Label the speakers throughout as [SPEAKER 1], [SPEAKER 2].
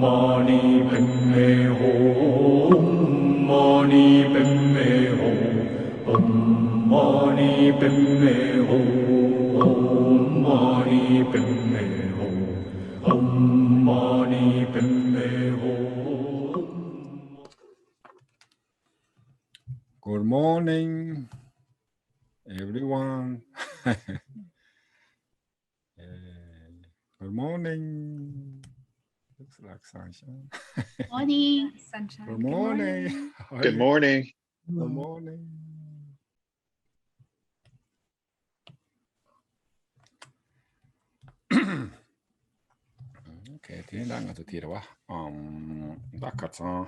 [SPEAKER 1] mani padme hum. Mani padme hum. Om mani padme hum. Mani padme hum. Om mani padme hum.
[SPEAKER 2] Good morning, everyone. Good morning. Looks like sunshine.
[SPEAKER 3] Morning.
[SPEAKER 4] Sunshine.
[SPEAKER 2] Good morning. How are
[SPEAKER 5] Good
[SPEAKER 2] you?
[SPEAKER 5] morning.
[SPEAKER 2] Good morning. Okay, thì đang ở chỗ thì đó. Đã cắt xong.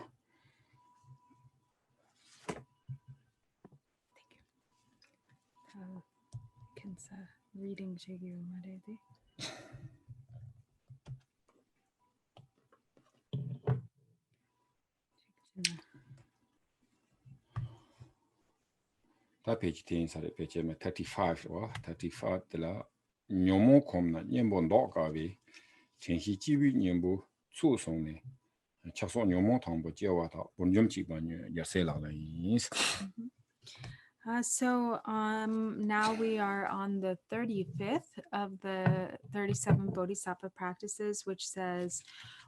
[SPEAKER 4] Kinsa reading Jiggy Madedi.
[SPEAKER 2] Ta page 10 sa page 35 wa 35 de la nyomo kom na nyembo ndo ka bi chen hi ji wi nyembo su song ne cha so nyomo thang bo je wa ta bon jom chi ba nyu ya se la la yin.
[SPEAKER 4] So now we are on the 35th of the 37 Bodhisattva practices, which says,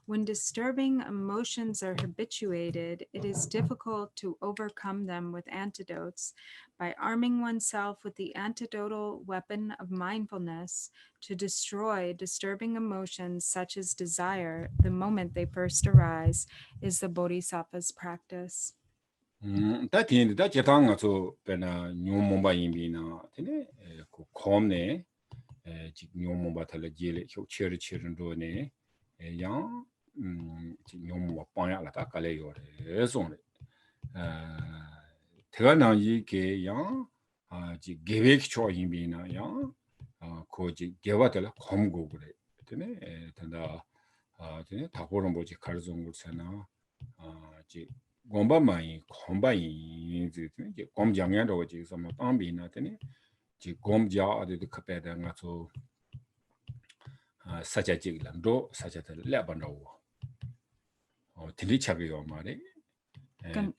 [SPEAKER 4] when disturbing emotions are habituated, it is difficult to overcome them with antidotes by arming oneself with the antidotal weapon of mindfulness to destroy disturbing emotions such as desire the moment they first arise is the Bodhisattva's practice.
[SPEAKER 2] Ta tin da je tang so pe na nyomo ba yin bi na tene ko kom ne ji nyomo ba ta le je le chou che ndo ne yang ji nyomo ba pa ya la ta ka le yo de so ne te na yi ke yang ji ge we cho yin bi na yang ko ji ge wa de la kom go 그래 tene tanda tene ta ko ron bo ji kar zong gu sa na ji gomba mai komba yin zi ji gom jang yan ro ji so ma tang bi na tene ji gom ja de ka pe da nga so sa cha ji lan do sa cha de le ban ro tili cha ge yo ma de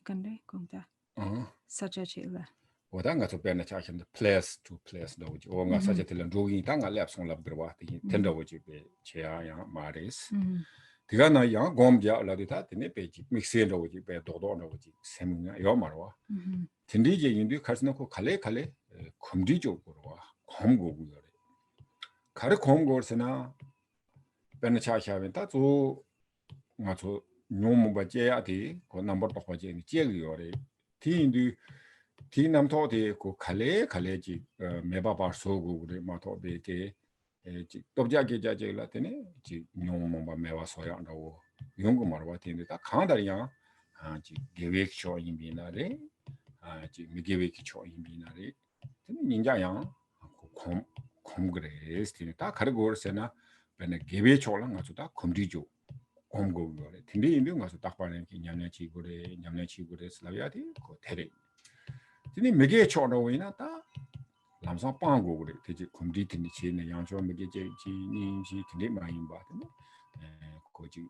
[SPEAKER 4] Gande Gongda Saja Chila.
[SPEAKER 2] 我当个做别的家乡的 place to place 的，我讲啥子的人如果当个 lab 送 lab 的话，听到我就被切啊样马的是，这个呢样讲家了的他，的那边就 mix 的我就被多多的我就什么样要嘛了，听的就印度开始那个卡嘞，空地就过了，空过过了，卡的空过是呢，别的家乡面他做我做牛毛把接啊的，个 number 多少接你接个要的，听印度。티 남토데 고 칼레지 메바바 소고데 마토베게 지 dobja게 자제라 테네 지 뇽몽바 메와 소야라고 용거 말와 텐데 다 강다리야 지 게웨크쇼 임비나레 지 미게웨크쇼 임비나레 테네 닌자야 콤 콤그레스 테네 다 가르고르세나 베네 게웨초랑 가서다 컴디죠 콤고고레 텐데 임비 가서 딱 봐는 냠냐치고레 슬라비아디 고 테레 tini mege chodo wina ta lamsa pango gure teji kumdi tini che ne yangsho mege je ji ni ji tini ma yin ba tini ko ji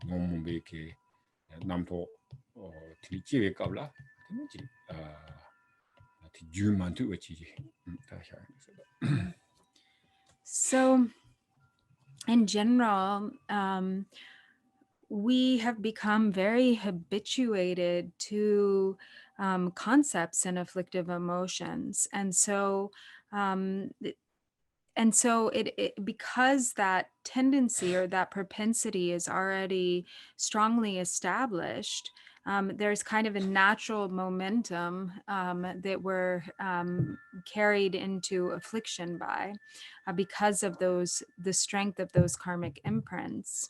[SPEAKER 2] ngom be ke namto tini che we kabla tini ji ti ju man tu we ji ta sha.
[SPEAKER 4] So in general, we have become very habituated to concepts and afflictive emotions, and so it because that tendency or that propensity is already strongly established, there's kind of a natural momentum that we're carried into affliction by because of the strength of those karmic imprints.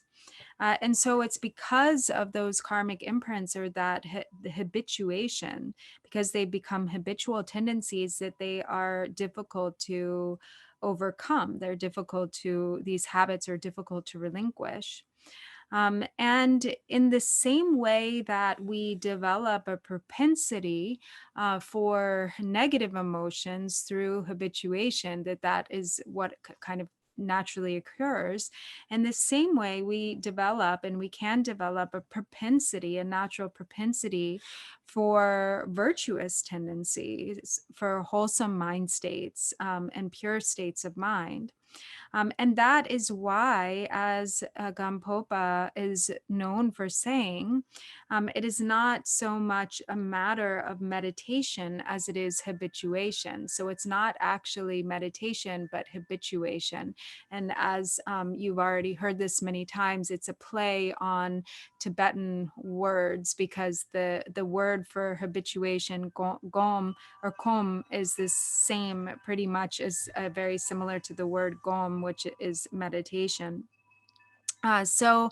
[SPEAKER 4] And so it's because of those karmic imprints or that the habituation, because they become habitual tendencies, that they are difficult to overcome. These habits are difficult to relinquish. And in the same way that we develop a propensity for negative emotions through habituation, that is what kind of naturally occurs. And the same way we develop and we can develop a propensity, a natural propensity for virtuous tendencies, for wholesome mind states and pure states of mind. And that is why, as Gampopa is known for saying, it is not so much a matter of meditation as it is habituation. So it's not actually meditation, but habituation. And as you've already heard this many times, it's a play on Tibetan words, because the word for habituation, gom or kom, is the same pretty much as very similar to the word gom, which is meditation. So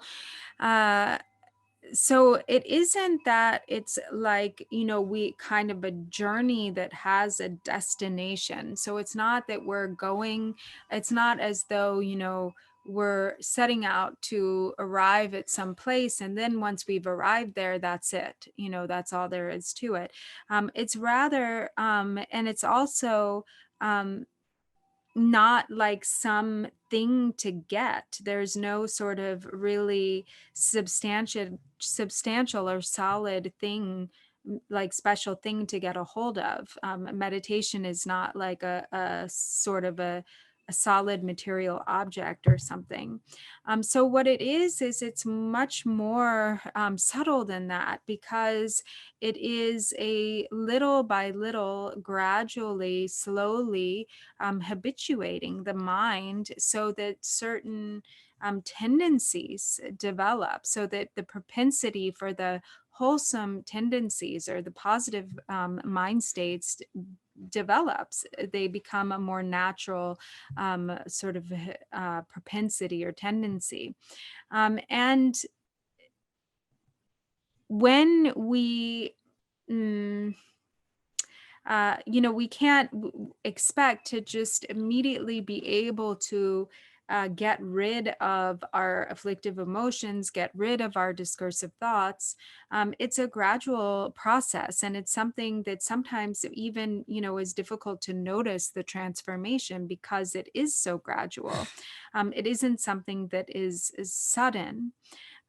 [SPEAKER 4] it isn't that it's like, we kind of a journey that has a destination. So it's not that we're going, it's not as though, we're setting out to arrive at some place, and then once we've arrived there, that's it. That's all there is to it. It's rather, and it's also, not like some thing to get. There's no sort of really substantial or solid thing, like special thing to get a hold of. Meditation is not like a sort of a solid material object or something. So what it is it's much more subtle than that, because it is a little by little, gradually, slowly habituating the mind so that certain tendencies develop, so that the propensity for the wholesome tendencies or the positive mind states develops. They become a more natural sort of propensity or tendency. And when we we can't expect to just immediately be able to get rid of our afflictive emotions, get rid of our discursive thoughts. It's a gradual process, and it's something that sometimes even, is difficult to notice the transformation, because it is so gradual. It isn't something that is sudden.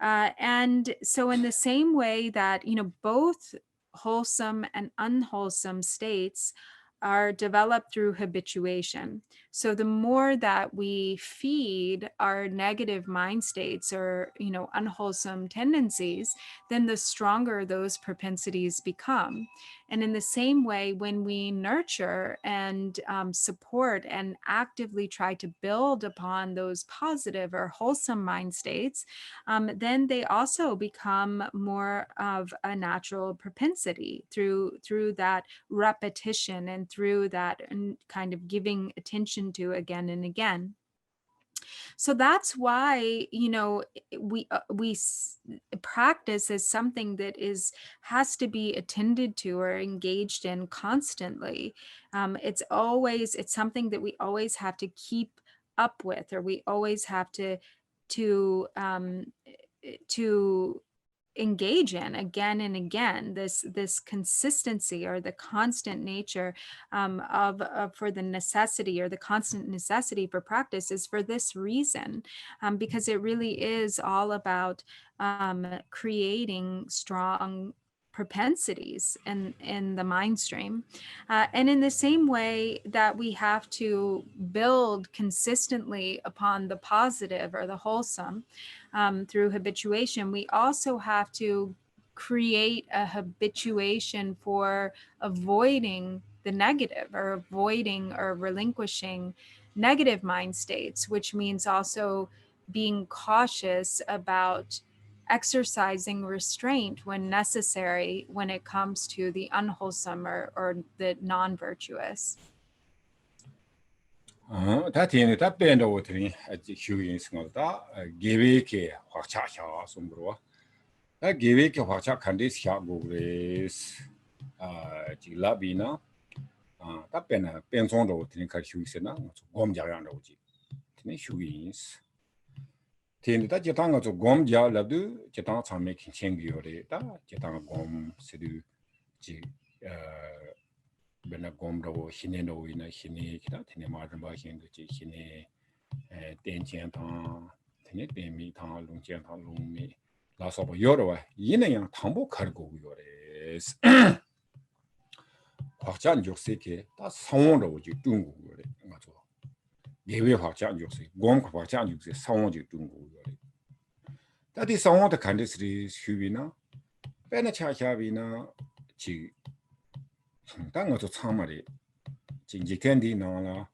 [SPEAKER 4] And so in the same way that, both wholesome and unwholesome states are developed through habituation. So the more that we feed our negative mind states or, unwholesome tendencies, then the stronger those propensities become. And in the same way, when we nurture and support and actively try to build upon those positive or wholesome mind states, then they also become more of a natural propensity through that repetition and through that kind of giving attention to again and again. So that's why, we practice is something that has to be attended to or engaged in constantly. It's something that we always have to keep up with, or we always have to engage in again and again. This consistency or the constant nature of for the necessity, or the constant necessity for practice, is for this reason, because it really is all about creating strong propensities in the mind stream. And in the same way that we have to build consistently upon the positive or the wholesome through habituation, we also have to create a habituation for avoiding the negative, or avoiding or relinquishing negative mind states, which means also being cautious about exercising restraint when necessary when it comes to the unwholesome or the non-virtuous.
[SPEAKER 2] 다 되네. 다 밴드 오트니 아직 휴인 생각다. 계획에 확차샤 sombrwa. 다 계획에 확차 컨디스 하고레스. 지라비나. 다 밴나 밴송도 오트니 카 휴이스나. 곰자양도 오지. tene 휴인스. tene 다 제당가 좀 곰자라도 제당 참에 챙기요래. 다 제당 곰 세두 지 bena gomdo hine no ina hine kita tene marba hin de hine ten jian tang, ten ten mi tang, long jian tang, long mi. La so bo yoro yin yang tangbo kargo yore. Huajian jokse ke ta sawon ro ji dungu yore. Nga zo. Yewe huajian jokse, gom huajian jokse sawon ji dungu yore. Ta di sawon de kan de sri shubi na, bena cha cha bi na ji ta nga zo chang ma ri. Ji ji ken di na la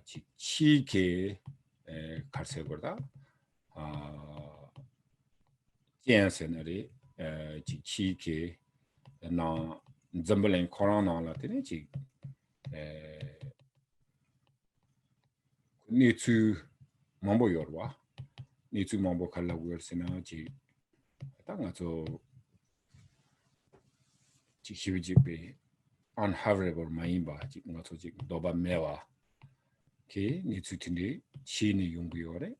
[SPEAKER 2] 지 치게 갈색보다 젠세너리 지 치게 나 점벌랭 코로나라 때문에 지 니츠 mambo yorwa 니츠 mambo 칼라고 열세나 지 땅아서 지 희위지베 unfavorable 마인바 지 ngaso 지 도바 메와 게 니츠티니 시니 용구요래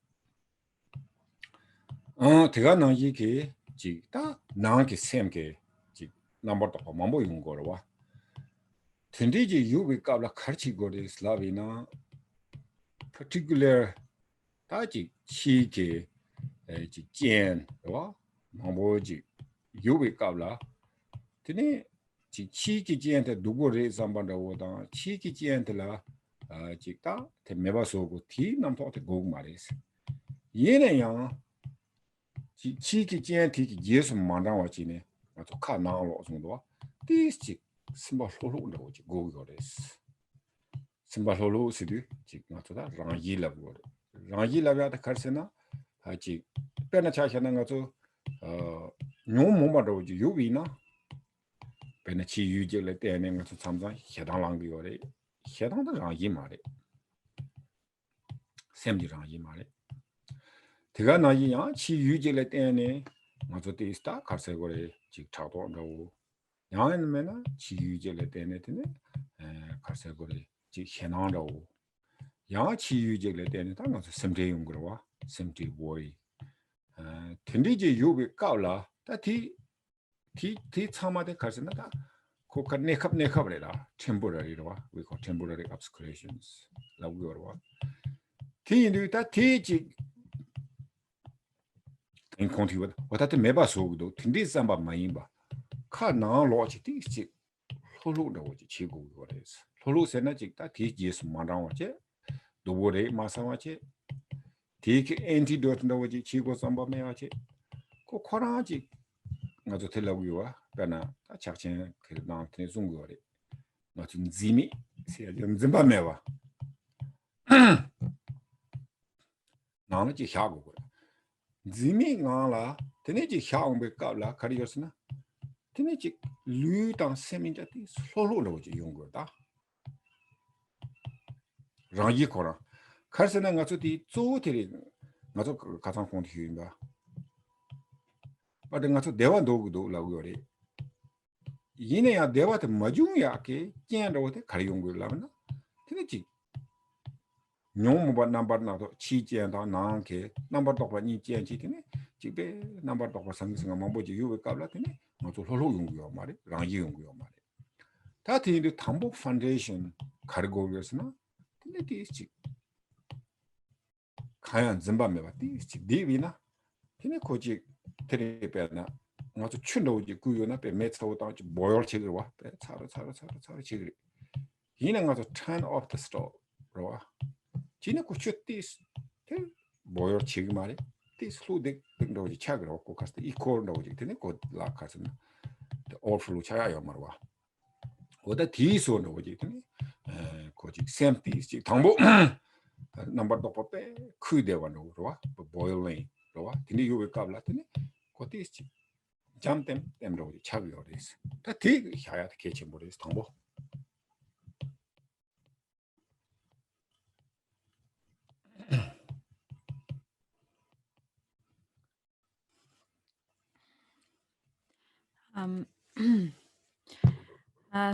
[SPEAKER 2] 제가 나이게 지다 나게 셈게 지 넘버 더 mambo 용거와 텐디지 유비 까블라 카르치고리 슬라비나 particular 다지 시게 지 젠와 mambo지 유비 까블라 테니 지 치기 젠데 누구를 삼반다고다 치기 젠데라 직다 메바소고 티 남토테 고고 말이스 얘네야 치기 젠티 예수 만다와지네 아주 카나로 정도 디스 심바로로 오지 고고레스 심바로로 시디 직 나토다 랑이라고 랑이라가 카르세나 아직 빼나 차샤는 거죠 뇽모마도 유비나 베네치 유제를 때는 것도 참자 해당랑비거래 해당도 랑이 말에 샘지랑이 말에 제가 나이야 치 유제를 때는 맞아 데스타 가세거래 직 차도 안다고 양에는 치 유제를 때는 가세거래 직 해당다고 양 치 유제를 때는 당가서 샘제 용거와 샘제 보이 텐디지 유비 까올라 다티 티 참아대 가서나다 코카 네캅레라 temporary로 we call temporary obscurations 라고요. 티인도다 티지 인콘티브 와다테 메바소도 틴디 삼바 마임바 카나 로지 티지 홀로도지 치고 거래서 홀로세나 직다 티지스 만랑와체 도보레 마사와체 티키 엔티도트 나오지 치고 삼바 메와체 코 코라지 나도 tel라고요. 그러나 작전 그 나한테 준 거래. 나좀 지미 세좀 좀바메와. 나는 지 하고 그래. 지미 나라 되네지 하고베 까라 가리었으나 되네지 류당 세민자티 솔로로지 용 거다. 라기 거라. 가르스나 가서디 조테리 나도 가상 콘티인가. But ngaso dewa dogudo laguore. Yine ya dewa te majung ya ke kien ro te khari yong la na. Tene chi nyom ba number na to chi jian da na ke number to ba ni jian chi tene chi be number to ba sang sang ma bo ji yu ka la tene ngaso lo lo yong yo ma re rang yi yong yo ma re. Ta ti de tambo foundation khari go yes na. Tene ti chi kayan zimba me ba ti chi di wi na. Tene ko ji 테레베나 아주 춘도지 구요나 베 메트로다 보열 치그와 베 차로 치그 이는 가서 turn off the stove 로와 지네 고추티스 테 보열 치그 말이 티슬루데 등도지 차그로 고 가서 이 코르도지 되네 고 라카스나 오프루 차야요 말와 오다 디소노지 되네 고지 샘티스 당보 넘버 도포페 크데와노 로와 보일링 로와 디니 요베 까블라 되네 고티스 잠템 템로지 차비오리스 다티 하야트 케치모리스 당보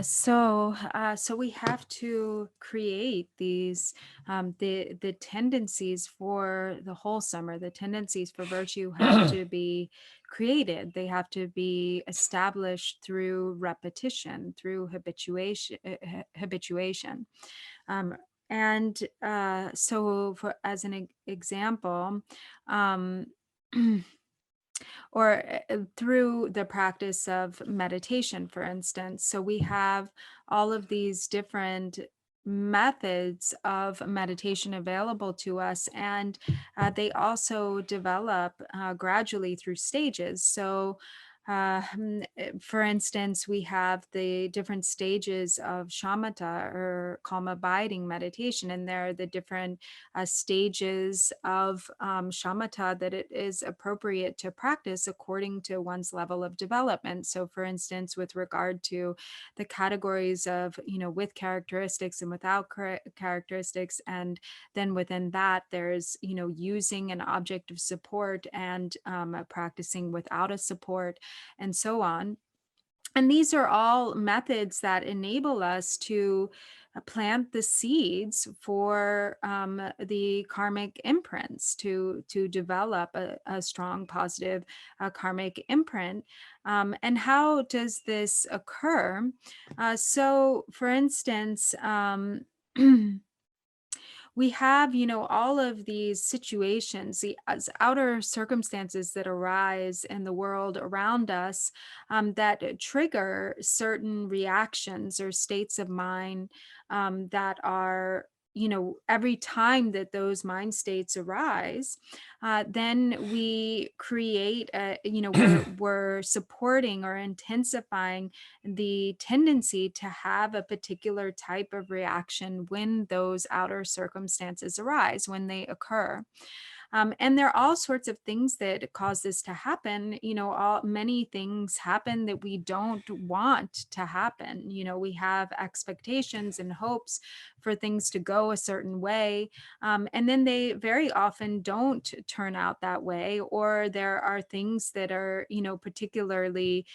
[SPEAKER 4] So we have to create these the tendencies for the whole summer. The tendencies for virtue have to be created. They have to be established through repetition, through habituation. And so, for as an example, um, or through the practice of meditation, for instance. So we have all of these different methods of meditation available to us, and they also develop gradually through stages. So for instance, we have the different stages of shamatha, or calm abiding meditation, and there are the different stages of shamatha that it is appropriate to practice according to one's level of development. So, for instance, with regard to the categories of, with characteristics and without characteristics, and then within that, there's, using an object of support and practicing without a support, and so on. And these are all methods that enable us to plant the seeds for the karmic imprints to develop a strong positive karmic imprint. And how does this occur? So, for instance, we have, all of these situations, the outer circumstances that arise in the world around us, that trigger certain reactions or states of mind, that are, every time that those mind states arise, then we create we're supporting or intensifying the tendency to have a particular type of reaction when those outer circumstances arise, when they occur. And there are all sorts of things that cause this to happen. Many things happen that we don't want to happen. We have expectations and hopes for things to go a certain way. And then they very often don't turn out that way, or there are things that are, particularly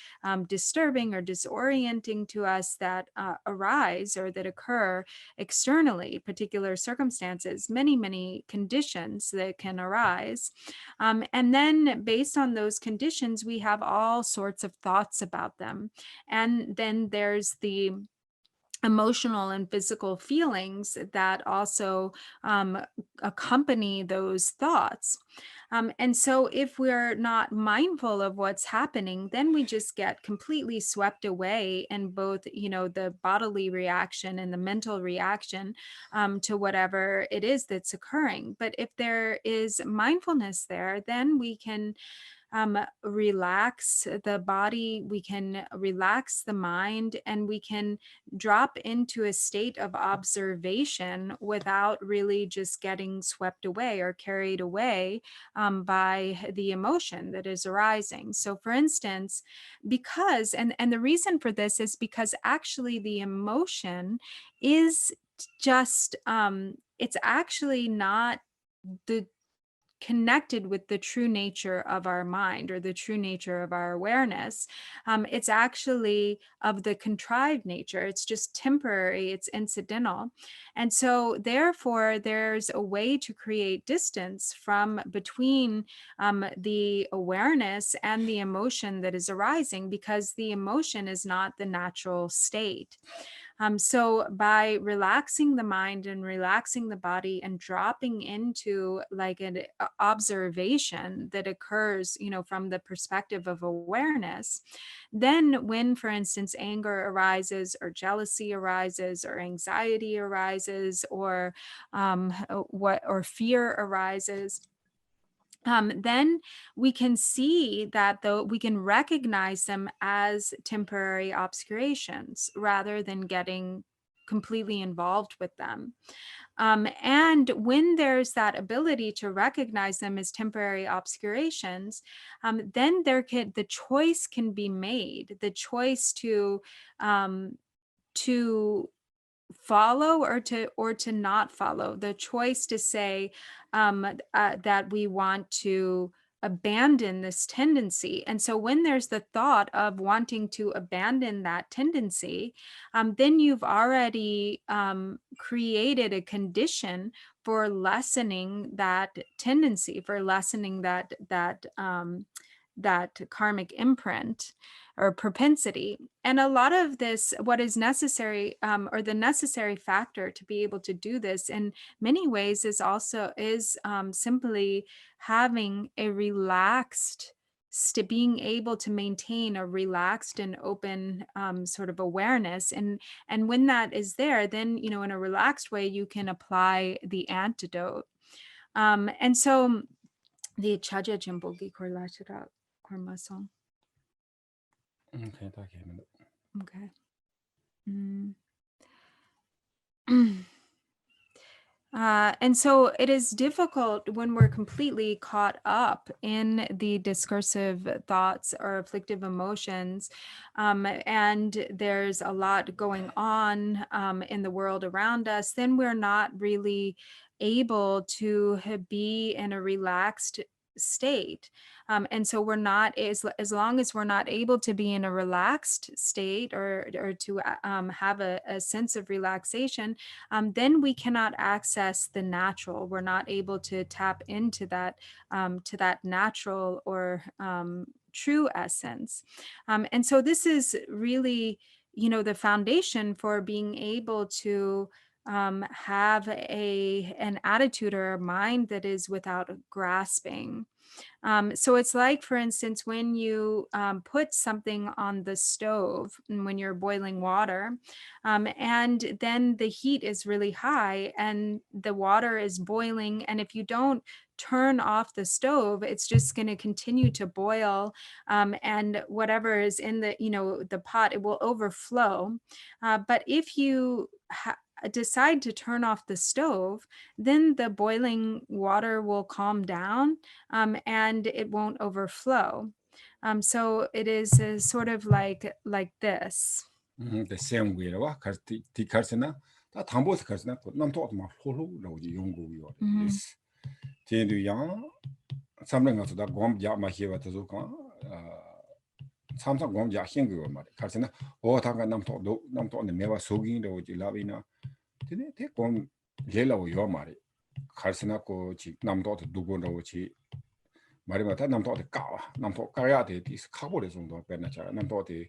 [SPEAKER 4] disturbing or disorienting to us that arise or that occur externally, particular circumstances, many conditions that can arise. And then based on those conditions, we have all sorts of thoughts about them. And then there's the emotional and physical feelings that also accompany those thoughts. And so, if we're not mindful of what's happening, then we just get completely swept away in both, the bodily reaction and the mental reaction to whatever it is that's occurring. But if there is mindfulness there, then we can relax the body, we can relax the mind, and we can drop into a state of observation without really just getting swept away or carried away by the emotion that is arising. So, for instance, because, and the reason for this is because actually the emotion is just, it's actually not the connected with the true nature of our mind or the true nature of our awareness. It's actually of the contrived nature. It's just temporary, it's incidental. And so, therefore, there's a way to create distance from between the awareness and the emotion that is arising, because the emotion is not the natural state. So by relaxing the mind and relaxing the body and dropping into like an observation that occurs, from the perspective of awareness, then when, for instance, anger arises or jealousy arises or anxiety arises or or fear arises, then we can see that, though, we can recognize them as temporary obscurations rather than getting completely involved with them. And when there's that ability to recognize them as temporary obscurations, then the choice can be made, the choice um, to follow or to not follow, the choice to say that we want to abandon this tendency. And so when there's the thought of wanting to abandon that tendency, then you've already created a condition for lessening that tendency, for lessening that that karmic imprint or propensity. And a lot of this, what is necessary, or the necessary factor to be able to do this in many ways is simply having a relaxed being able to maintain a relaxed and open sort of awareness. And when that is there, then, in a relaxed way, you can apply the antidote. And so the chaja jimbogi korlachira kormasong.
[SPEAKER 2] Okay,
[SPEAKER 4] Okay. And so it is difficult when we're completely caught up in the discursive thoughts or afflictive emotions, and there's a lot going on in the world around us. Then we're not really able to be in a relaxed state. And so we're not, as long as we're not able to be in a relaxed state or to have a sense of relaxation, then we cannot access the natural. We're not able to tap into that to that natural or true essence. And so this is really, the foundation for being able to have an attitude or a mind that is without grasping. So it's like, for instance, when you put something on the stove and when you're boiling water, and then the heat is really high and the water is boiling. And if you don't turn off the stove, it's just going to continue to boil. And whatever is in the pot, it will overflow. But if you decide to turn off the stove, then the boiling water will calm down, and it won't overflow. So it is sort of like this.
[SPEAKER 2] The same way, the Karsana, that Tambos Karsana, Namtok Maholo, Yungu, is Tindu Yang, something of that Gom Yamahiva Tazuka, Samsung Gom Yahingu, Karsana, or Tanga Namtok, the Meva Sogi, the Lavina, didn't take on Lela or Yomari, Karsana ko Namdot Dugonochi. Marimata Namto the Kawa, Namto Kayate, this Kabolis on the Penacha, Namto the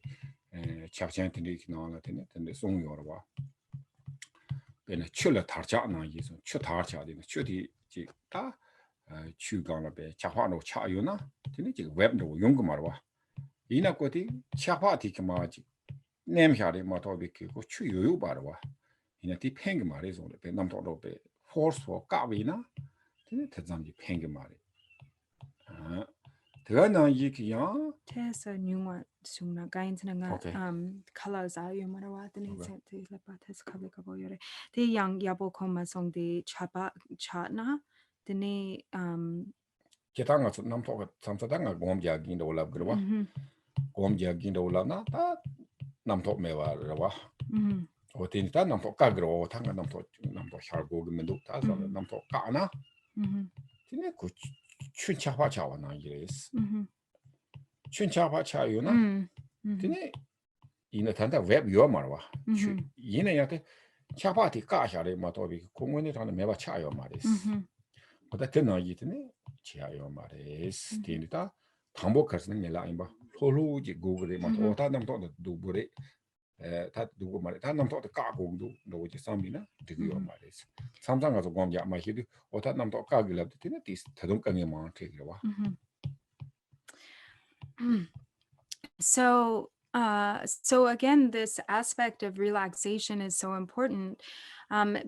[SPEAKER 2] Chapchantinik Nalatin, and the Song Yorwa. Then a chula tarchana is a chutarcha in the chuti ta, Chugana be Chapano Chayuna, Tinichi Web no Yungumarwa. Inakoti, Chapati Kamaji, name Hari Matobiki, Chuyu Barwa. In a deep hangmar on the Namto be force for Gavina, Tinitazamdi Pangamari. Tena yikiya.
[SPEAKER 4] Tesa nyuma sumna gains na
[SPEAKER 2] Okay.
[SPEAKER 4] colors are you marawa the needs to lepates kabika yore. The young yabo koma song the chapa chatna the ne
[SPEAKER 2] Ketanga Namtok Samsatanga Gomja Gindola Grua. Gomja Gindolana, Namtok Meva Rawa. Or Tinta Namtok Kagro, Tanga Namtok Shargo Menduta, Namtok Kana. Tineku Chunchapa Chawana is. Chunchapa Chayuna. Tine in a tanda web yomarwa. Yinayate Chapati Kashari Matobi, Kumunit on the Meva Chayo Maris. But I tell you, Chayo Maris, Tinita, Tambo Karsing Laimba, Holu, Google, Matota, Namto, Dubure, that do Maritanam taught the cargo do, no, which is Samina, to your Maris. Sometimes as a Gomja, my head, or that Namto Cargo left the Tinatis, Tadunkan take you.
[SPEAKER 4] So again, this aspect of relaxation is so important,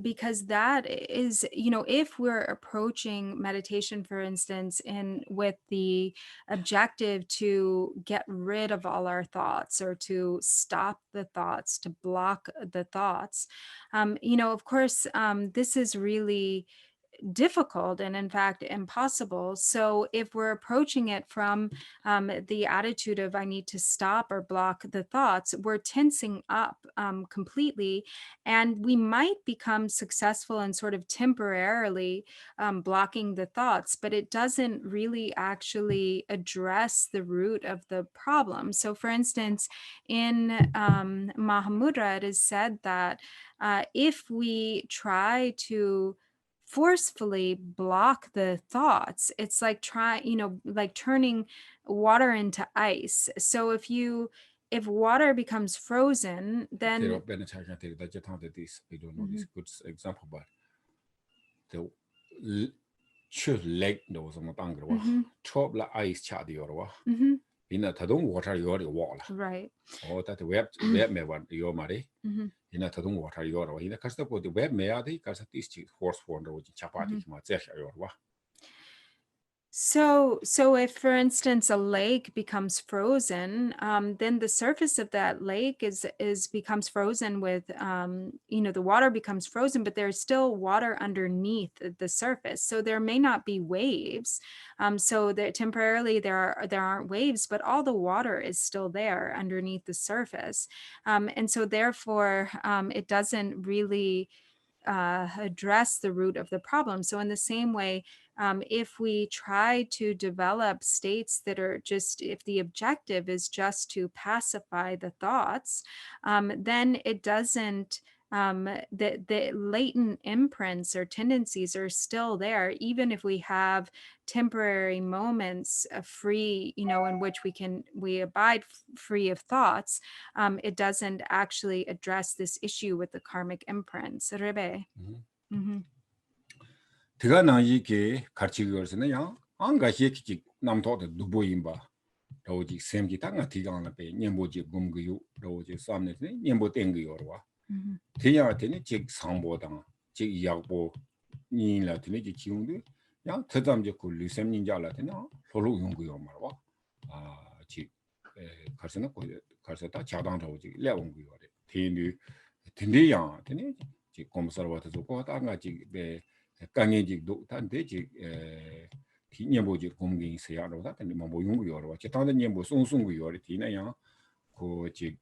[SPEAKER 4] because that is, if we're approaching meditation, for instance, with the objective to get rid of all our thoughts or to stop the thoughts, to block the thoughts, of course, this is really difficult and in fact impossible. So if we're approaching it from the attitude of I need to stop or block the thoughts, we're tensing up completely, and we might become successful in sort of temporarily blocking the thoughts, but it doesn't really actually address the root of the problem. So for instance, in Mahamudra, it is said that if we try to forcefully block the thoughts. It's like like turning water into ice. So if water becomes frozen, then
[SPEAKER 2] this, we don't know this good example, but the choose leg those on the tangle, chop la ice chat your in a tadum water your wall.
[SPEAKER 4] right.
[SPEAKER 2] Or that web me one your marry. In a tadum water your in the cast of the web me adi, cast at least horse for the chapati, your.
[SPEAKER 4] So if, for instance, a lake becomes frozen, then the surface of that lake becomes frozen with, the water becomes frozen, but there's still water underneath the surface. So there may not be waves. So that temporarily there aren't waves, but all the water is still there underneath the surface. And so therefore, it doesn't really address the root of the problem. So in the same way, if we try to develop states that are just, if the objective is just to pacify the thoughts, then it doesn't, the latent imprints or tendencies are still there, even if we have temporary moments of free, in which we abide free of thoughts. It doesn't actually address this issue with the karmic imprints. Rebe.
[SPEAKER 2] Tigana yiki karchigers ya anga heki nam to the duboimba. Roji semki tanga tigana pe nyemboji gumgu roji samne nyembo tengu yorwa. Tia tene chik sambo dang chik yakbo ni la tene ji chiundu ya tedam je ku lusem ninja la tene lolu yungu yomarwa. Chi karsana ko karsata chadang roji leungu yore. Tinu tindi ya tene chi komsarwa to ko tanga chi be 강해직도 단대직 디녀보직 공경이 세야로 다니 뭐 용구요로 제타는 녀보 송송구요리 디나야 그지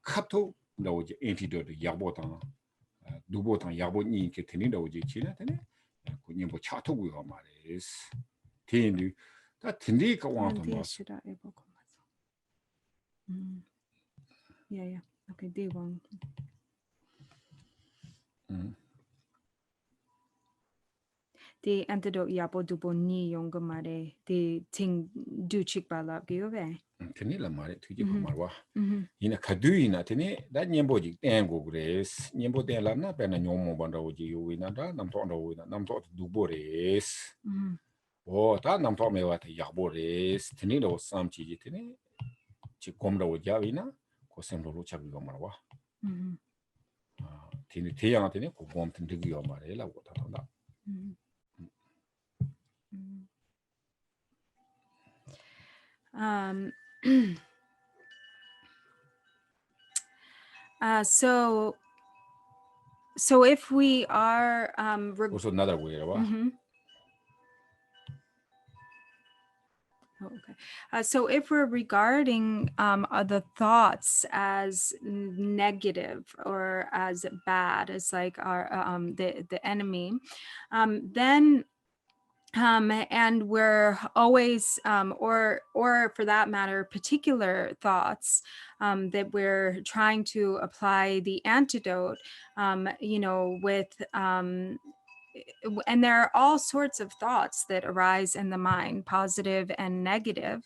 [SPEAKER 2] 카톡 나오지 엔티도드 야보다 누보다 야보니 이렇게 되는 나오지 지나더니 그 녀보 차토구요 말이스 디니 다 딘디가 와도 뭐
[SPEAKER 4] yeah okay day one the antidote yapo dupo ni yonga mare the ting du chik bala giove
[SPEAKER 2] tenila mare tuji marwa ina kaduina tene da nyemboji tengo gres nyembo de la na pena nyomo banda oji yuina da namto ndo wina namto dubores o ta namto mewa te yabores tenilo samchi ji tene chi komda oja wina ko semlo ro chabi marwa tene teya tene ko gom tindigi yo mare la ko ta da
[SPEAKER 4] So if we are
[SPEAKER 2] also another way
[SPEAKER 4] okay. So if we're regarding the thoughts as negative or as bad, as like our the enemy, then and we're always, or for that matter, particular thoughts that we're trying to apply the antidote, with, and there are all sorts of thoughts that arise in the mind, positive and negative.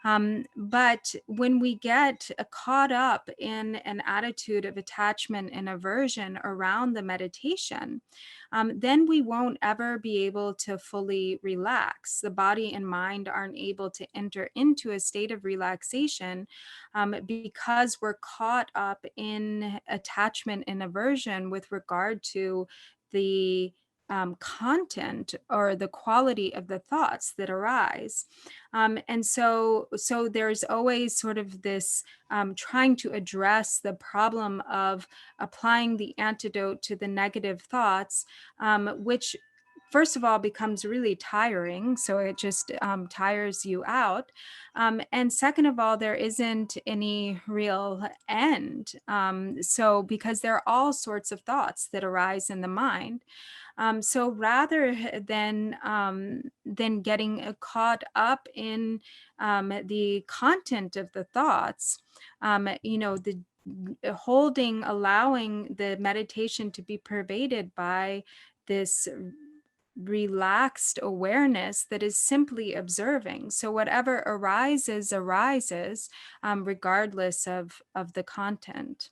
[SPEAKER 4] But when we get caught up in an attitude of attachment and aversion around the meditation, then we won't ever be able to fully relax. The body and mind aren't able to enter into a state of relaxation because we're caught up in attachment and aversion with regard to the content or the quality of the thoughts that arise. And so there's always sort of this trying to address the problem of applying the antidote to the negative thoughts, which first of all becomes really tiring. So it just tires you out. And second of all, there isn't any real end. So because there are all sorts of thoughts that arise in the mind. So rather than getting caught up in the content of the thoughts, the allowing the meditation to be pervaded by this relaxed awareness that is simply observing. So whatever arises, arises, regardless of the content.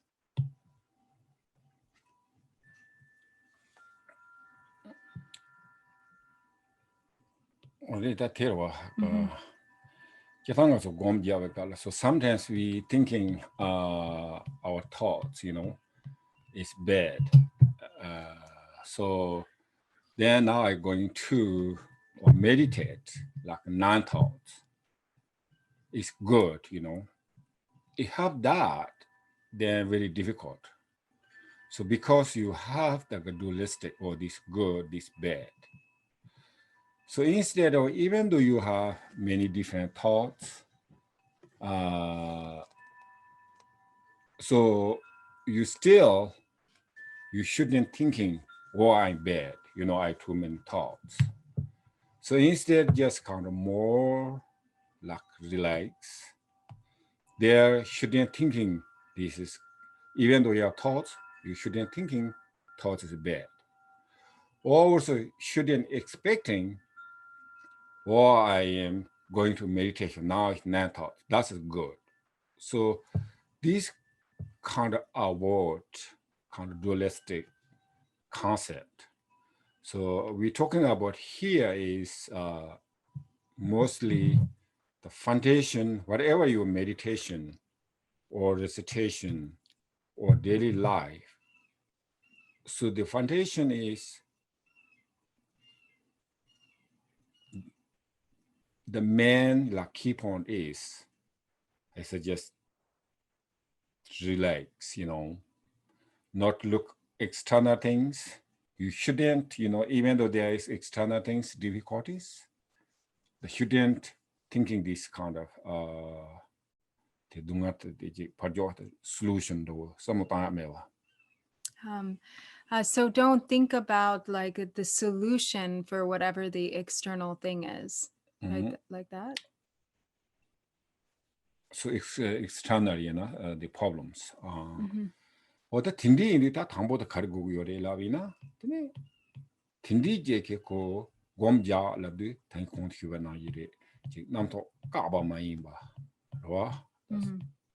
[SPEAKER 2] So sometimes we thinking our thoughts, is bad. So then now I'm going to meditate like non-thoughts. It's good, If have that, then very difficult. So because you have the dualistic or this good, this bad. So instead of, even though you have many different thoughts, so you shouldn't thinking, oh, I'm bad, I have too many thoughts. So instead, just kind of more like relax. There shouldn't thinking this is, even though you have thoughts, you shouldn't thinking thoughts is bad. Also shouldn't expecting, oh, I am going to meditation, now it's non-thought. That's good. So this kind of avoid kind of dualistic concept. So we're talking about here is mostly the foundation, whatever your meditation or recitation or daily life. So the foundation is the main like key point is, I suggest, relax, not look external things. You shouldn't, even though there is external things, difficulties, you shouldn't thinking this kind of solution to some
[SPEAKER 4] so don't think about like the solution for whatever the external thing is, like that.
[SPEAKER 2] So externally, the problems. 어떤 딘디인이 다 당보다 가르고 요래라비나, 근데 딘디제 개코 곰자 라드 단 공티바나 이래 즉 남토 까바마이 봐. 와.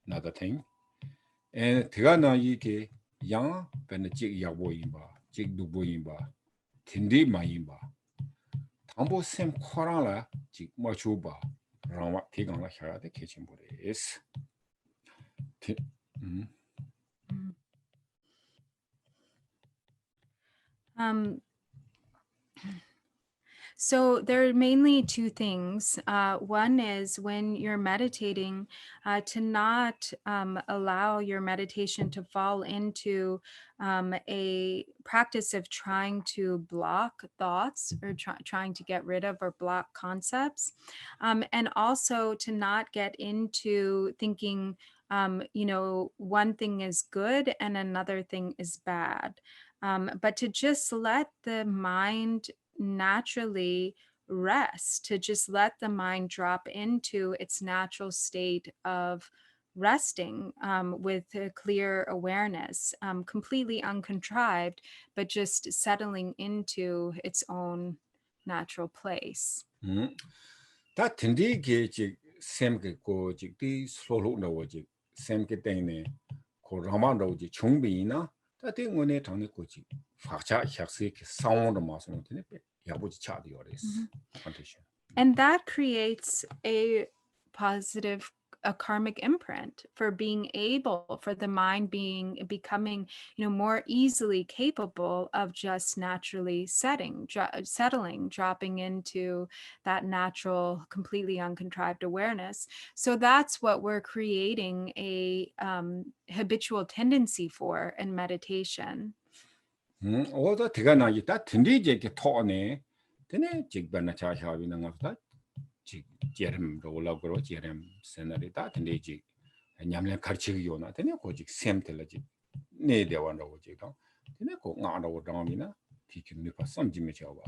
[SPEAKER 2] Another thing. And 대가나 이게 양 베네직 야보인 봐. 직 누보인 봐. 딘디 마인 봐. 당보 셈 코라라 직 맞춰 봐. 라마 대강라 해야 돼 개침보레스.
[SPEAKER 4] So there are mainly two things. One is when you're meditating, to not allow your meditation to fall into a practice of trying to block thoughts or trying to get rid of or block concepts. And also to not get into thinking, one thing is good and another thing is bad. But to just let the mind naturally rest, to just let the mind drop into its natural state of resting with a clear awareness, completely uncontrived, but just settling into its own natural place.
[SPEAKER 2] 다 딘디게 즉 샘게고 즉디 슬로로 나오지 샘게 때문에 고 라만도지 총비나 다 때문에 당내고 즉 fakcha 혁세 사운드 마스는 되네 야보지 차디어레스 컨디션.
[SPEAKER 4] And that creates a karmic imprint for being able, for the mind becoming, more easily capable of just naturally settling, dropping into that natural, completely uncontrived awareness. So that's what we're creating a habitual tendency for in meditation.
[SPEAKER 2] 어다 대가 나기다 딘디제 게 토네 되네 직반나 자샤비는 것다 직 제렘 로라고 제렘 세나리다 딘디지 냠냥 가르치기 요나 되네 고직 샘텔라지 네 대원라고 지도 되네 고 나라고 당미나 티키니 파 섬지메 저와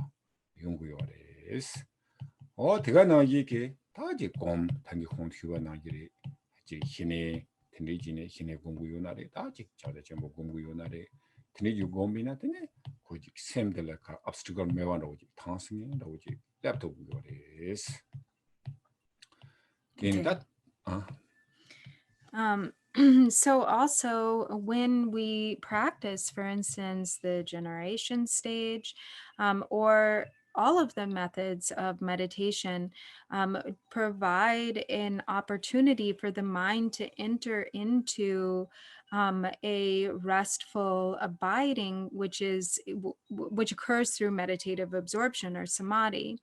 [SPEAKER 2] 연구요레스 대가 나기게 다지 곰 단기 공투가 나기리 지 신의 딘디지네 신의 공부요나레 다지 저대 전부 공부요나레 tene yu gombi na tene ko ji sem de la ka obstacle me wa ro ji thang sing ro ji laptop go is kin that
[SPEAKER 4] So also when we practice, for instance, the generation stage, or all of the methods of meditation provide an opportunity for the mind to enter into a restful abiding, which occurs through meditative absorption or samadhi.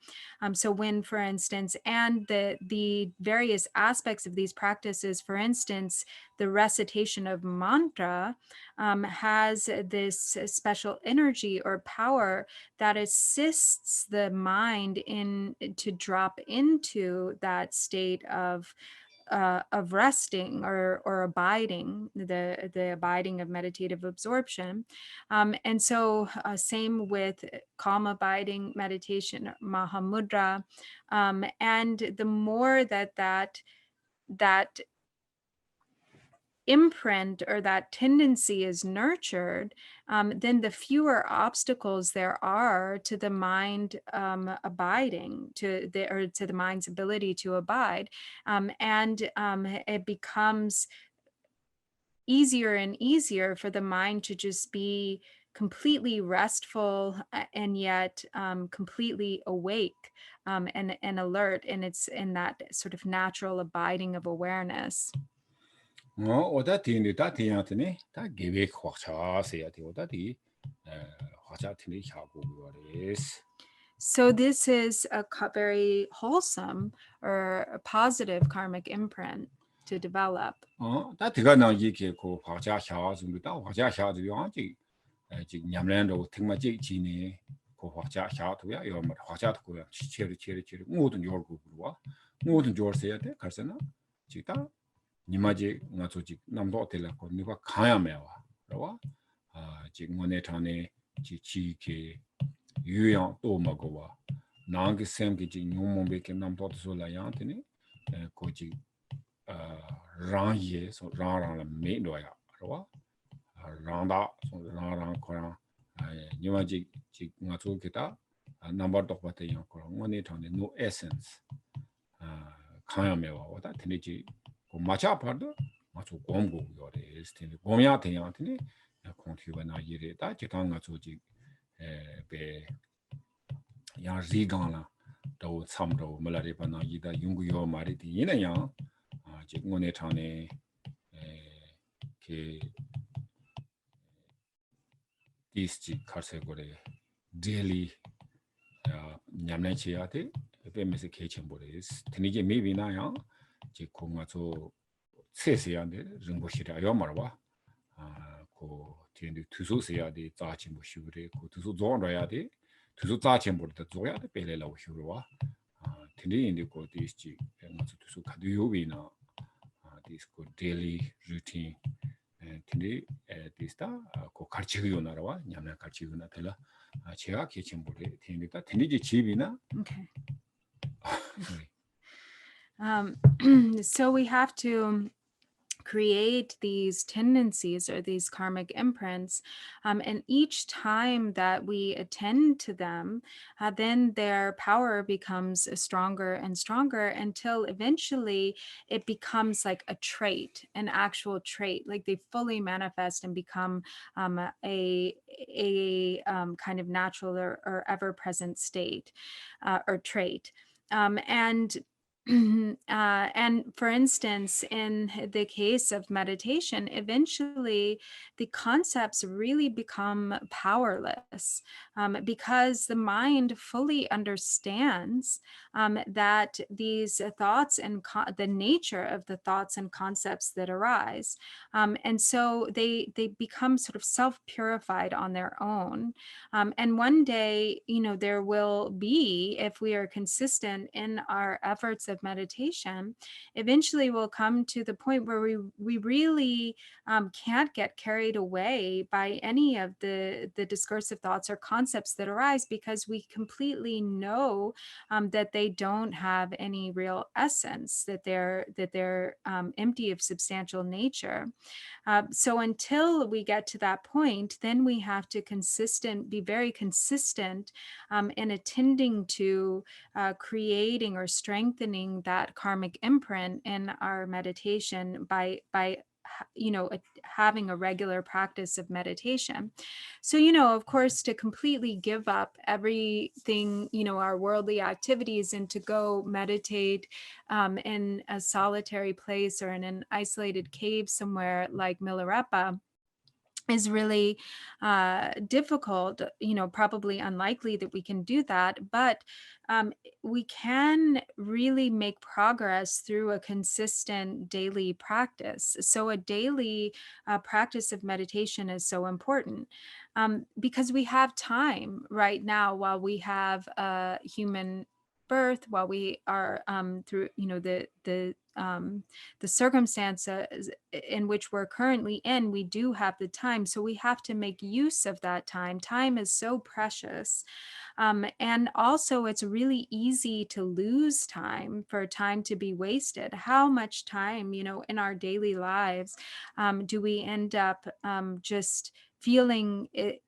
[SPEAKER 4] So when, for instance, and the various aspects of these practices, for instance, the recitation of mantra has this special energy or power that assists the mind in to drop into that state of resting or abiding, the abiding of meditative absorption. And so same with calm abiding meditation, Mahamudra. And the more that imprint or that tendency is nurtured, then the fewer obstacles there are to the mind abiding, to the mind's ability to abide, and it becomes easier and easier for the mind to just be completely restful and yet completely awake and alert, and it's in that sort of natural abiding of awareness.
[SPEAKER 2] oda tini ta tiya tini ta gebe khwacha se ya ti oda di khwacha tini kya go is.
[SPEAKER 4] So this is a very wholesome or a positive karmic imprint to develop.
[SPEAKER 2] ta tiga na yi ke ko khwacha kya zu ta khwacha kya zu yang ji nyamlen ro tingma ji ji ni ko khwacha kya tu ya yo ma khwacha tu ya cheri 모든 yor go wa 모든 yor se ya de karsana ji ta 니마지 나초지 남도 어텔라고 니가 가야매와 그러와 지 원에 전에 지지게 유형 또 먹어와 나게 샘게 지 뇽몽베게 남도 솔라야한테니 고지 랑예 소 랑랑라 메노야 그러와 랑다 소 랑랑 코랑 니마지 지 나초게다 넘버 똑바테요 그런 원에 전에 no essence 가야매와 와다 테니지 마차 파도 마초 곰고 요래 스티니 곰야 대양한테 콘티바 나이레다 제강가 조지 베 야지강라 도 참도 말라리바나 이다 용구요 말이디 이내야 지금원에 전에 그 디스지 카세고레 데일리 냠내치야데 베메스 케쳔보레스 테니게 메비나야 지 공가서 세세한데 정보시라 요말와 고 뒤에 투소세야 돼 자친 뭐 쉬우래 고 투소 좋아야 돼 투소 자친 뭐도 좋아야 돼 배래라고 쉬우와 뒤에 고 디스지 맞아 투소 카디오비나 디스코 데일리 루틴 뒤에 디스타 고 가르치고 나라와 냠나 가르치고 나텔라 제가 계신 분이 뒤에다 뒤에 집이나
[SPEAKER 4] Okay. So we have to create these tendencies or these karmic imprints, and each time that we attend to them, then their power becomes stronger and stronger until eventually it becomes like a trait, an actual trait, like they fully manifest and become a kind of natural or ever-present state or trait. And for instance, in the case of meditation, eventually the concepts really become powerless because the mind fully understands that these thoughts and the nature of the thoughts and concepts that arise. And so they become sort of self-purified on their own. And one day, there will be, if we are consistent in our efforts of meditation, eventually we'll come to the point where we really can't get carried away by any of the discursive thoughts or concepts that arise, because we completely know that they don't have any real essence, that they're empty of substantial nature. So until we get to that point, then we have to be very consistent in attending to creating or strengthening that karmic imprint in our meditation by having a regular practice of meditation. So, of course, to completely give up everything, our worldly activities, and to go meditate in a solitary place or in an isolated cave somewhere like Milarepa is really difficult, probably unlikely that we can do that, but we can really make progress through a consistent daily practice. So a daily practice of meditation is so important because we have time right now while we have a human birth, while we are through, the circumstances in which we're currently in, we do have the time. So we have to make use of that time. Time is so precious. And also, it's really easy to lose time, for time to be wasted. How much time, in our daily lives do we end up just feeling it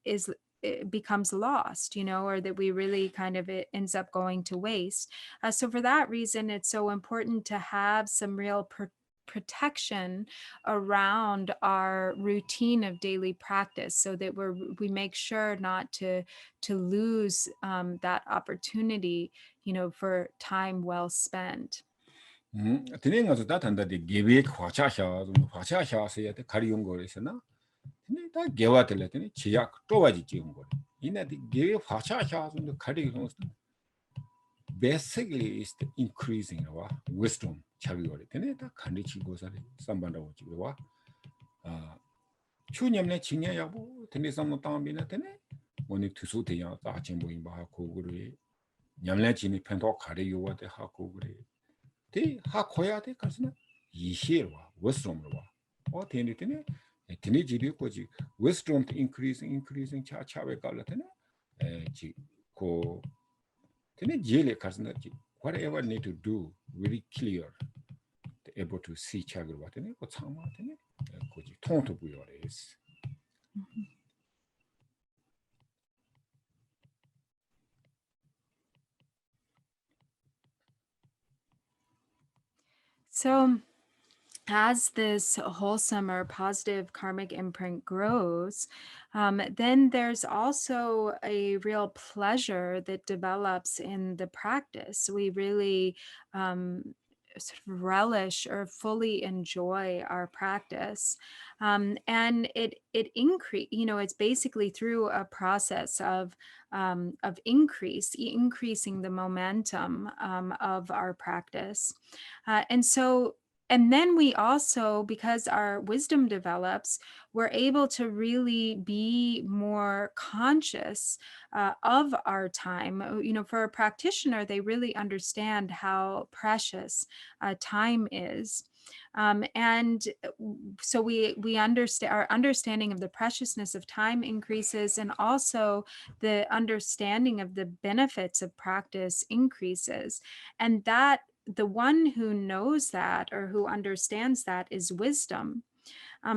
[SPEAKER 4] becomes lost, or that we really it ends up going to waste. So for that reason, it's so important to have some real protection around our routine of daily practice, so that we make sure not to lose that opportunity, for time well spent.
[SPEAKER 2] 드는 것도 다 단다디 개비 화차샤 화차샤스에 가리용 거에서나 근데 다 개와들랬더니 지약 또와지 지은 거 이나디 개비 화차샤스도 가리용 basically is the increasing of wisdom 차비거리 되네 다 간리치 고사리 삼반다고 지고와 추념내 징야야고 되네 삼노 땅비나 되네 오늘 투소대야 다 진보인 바 고그리 냠내 진이 편도 가리요와데 하고 그래 대 하코야데 가스나 이시와 wisdom으로 와 되네 되네 되네 지리고지 wisdom increasing 차차베 깔라테네 지고 되네 지엘에 가스나 whatever need to do very clear able to see 차그로 와테네 고 참마테네 고지 통토 부여레스
[SPEAKER 4] So as this wholesome or positive karmic imprint grows, then there's also a real pleasure that develops in the practice. We really sort of relish or fully enjoy our practice, and it increase. It's basically through a process of increasing the momentum of our practice, and then we also, because our wisdom develops, we're able to really be more conscious of our time. For a practitioner, they really understand how precious time is. And so we understand, our understanding of the preciousness of time increases, and also the understanding of the benefits of practice increases. And that the one who knows that or who understands that is wisdom.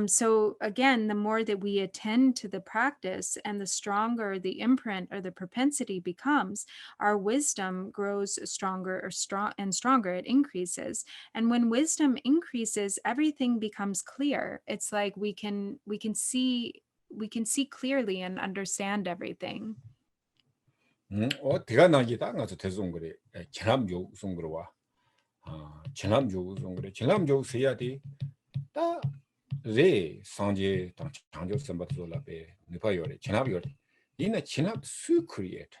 [SPEAKER 4] So again, the more that we attend to the practice and the stronger the imprint or the propensity becomes, our wisdom grows stronger and stronger. It increases. And when wisdom increases, everything becomes clear. It's like we can see clearly and understand everything.
[SPEAKER 2] 대가 나기다 가서 대송 그래 전함조 송그러 와 전함조 송그래 전함조 세야디 다 제 상제 당 장조 선바토라베 네파요레 전함요레 이나 전함 수 크리에이터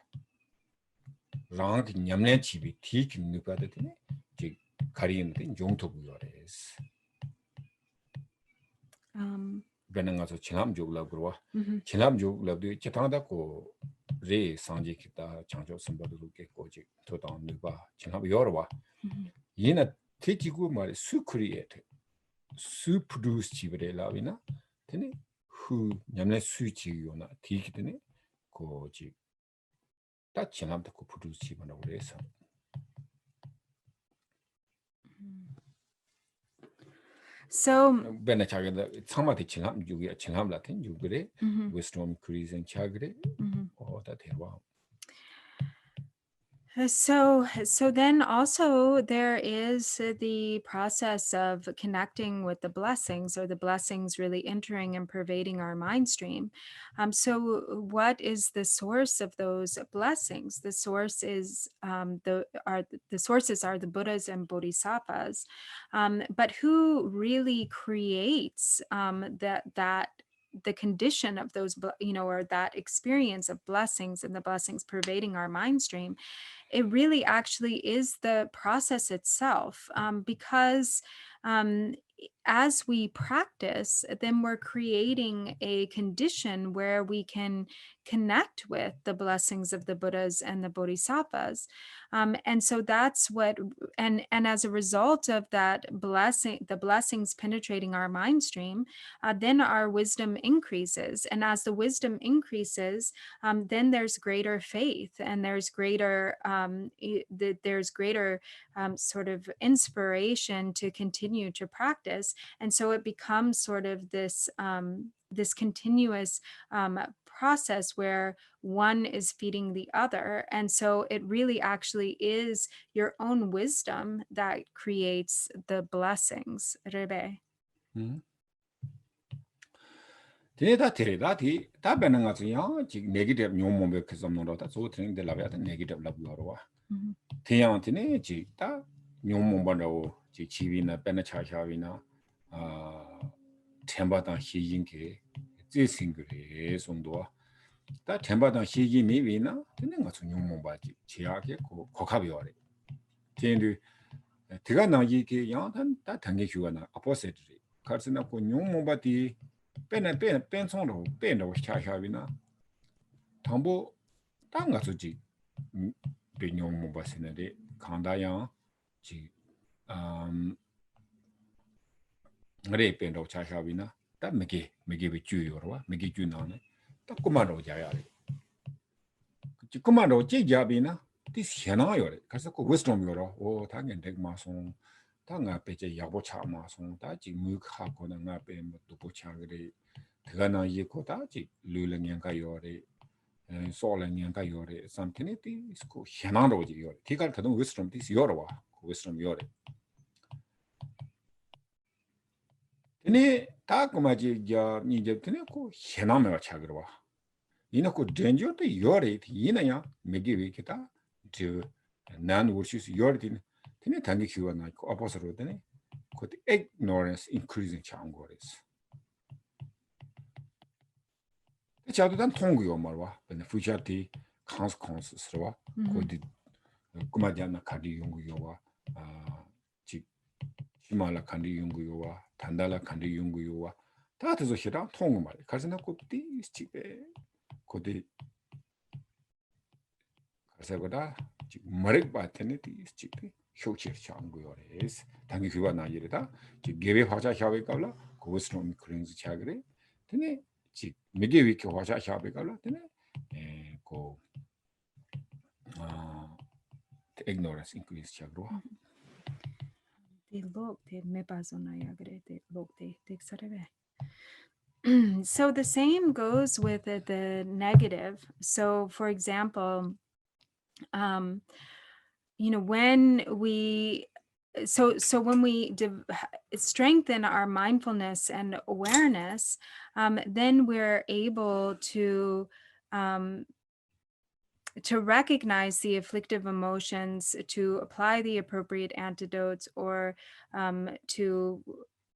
[SPEAKER 2] 랑 냠내 집이 티기 네파데네 지 가리인데 용토부요레스 베능가서 전함조라 그러와 전함조라도 제당다고 제 상제 기타 장조 선바토로 깨고지 토당 네파 전함 요르와 Yena tejigu mari su create, su produce chibere lavina, tene who yamne su chiyona, tikitene, ko ji. That chinamta ko produce chibana uresa.
[SPEAKER 4] So
[SPEAKER 2] Bena chagada, samati chinam, you get chinam latin, you gre, wisdom increase and chagre, or that here.
[SPEAKER 4] So then also there is the process of connecting with the blessings, or the blessings really entering and pervading our mind stream. So what is the source of those blessings? The source is the sources are the Buddhas and Bodhisattvas, but who really creates that the condition of those, or that experience of blessings and the blessings pervading our mind stream? It really actually is the process itself, because as we practice, then we're creating a condition where we can connect with the blessings of the Buddhas and the Bodhisattvas. And so that's what, and as a result of that blessing, the blessings penetrating our mind stream, then our wisdom increases. And as the wisdom increases, then there's greater faith, and there's greater sort of inspiration to continue to practice. And so it becomes sort of this this continuous process where one is feeding the other. And so it really actually is your own wisdom that creates the blessings. Rebe.
[SPEAKER 2] 다 배는 것은 지금 네기럽 용몸에 그 점으로다 저 트레이닝 될 라베다 네기럽 라브로와 대양한테네 지다 용몸반로 지 지비나 배나 차샤비나 템바당 희인게 제싱그레 정도와 다 템바당 희기 미비나 되는 것은 용몸바지 지하게 고갑이와래 제인들 대가 나기게 양한 다 당게 휴가나 아포세트리 가르스나 고 용몸바디 뺀 손으로 뺀다고 차샤비나 담보 땅 가서지 배용 못 봤는데 강다양 지 그래 뺀다고 차샤비나 다 메게 비 주요로와 메게 주나네 딱 그만으로 자야래 그 그만으로 제자비나 디시나요래 그래서 그 wisdom이로 오 당연 대마송 당아 배제 야보 차마송 다지 무하고는 나 빼면 또 보차 그래 그가나 이거다지 룰랭양가 요래 소랭양가 요래 something이 있고 희망으로지 요래 디갈 그동 wisdom 디스 요러와 wisdom 요래 근데 다 그마지 야 이제 근데 그 희망을 차그러와 이놓고 덴저도 요래 이나야 메기위기다 저 난 वर्षिस 요래 근데 단기 키워가 나고 아버서로 되네 그 ignorance increasing changores 자도단 통구요 말와 근데 future consequences와 거기 그마디나 카디 연구요와 지 히말라 칸디 연구요와 단달라 칸디 연구요와 다들 소시라 통구 말 가서나 꼭디 집에 거기 가서보다 지금 머리 바테네 디 집에 효치를 changores 단기 휴가 나이르다 지 개베 화자 샤베 깔라 고스트롬 크린즈 차그래 근데 지 메게 위키 화자 샤베 깔라 근데 고 ignorance increase chagro
[SPEAKER 4] They look, they mebazonayagre, they look, they sarebe. So the same goes with the negative. So for example, when we when we strengthen our mindfulness and awareness, then we're able to recognize the afflictive emotions, to apply the appropriate antidotes, or to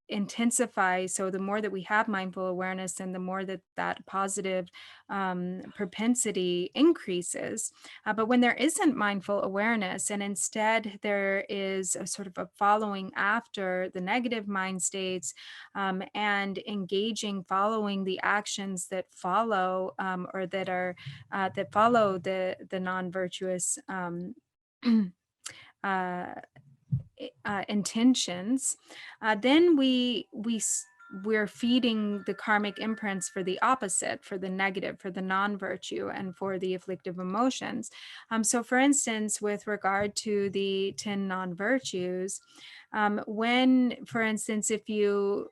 [SPEAKER 4] intensify. So the more that we have mindful awareness, and the more that positive propensity increases. But when there isn't mindful awareness, and instead there is a sort of a following after the negative mind states, and following the actions that follow, or that are that follow the non-virtuous intentions, then we're feeding the karmic imprints for the opposite, for the negative, for the non-virtue, and for the afflictive emotions. So for instance, with regard to the 10 non-virtues, when, for instance, if you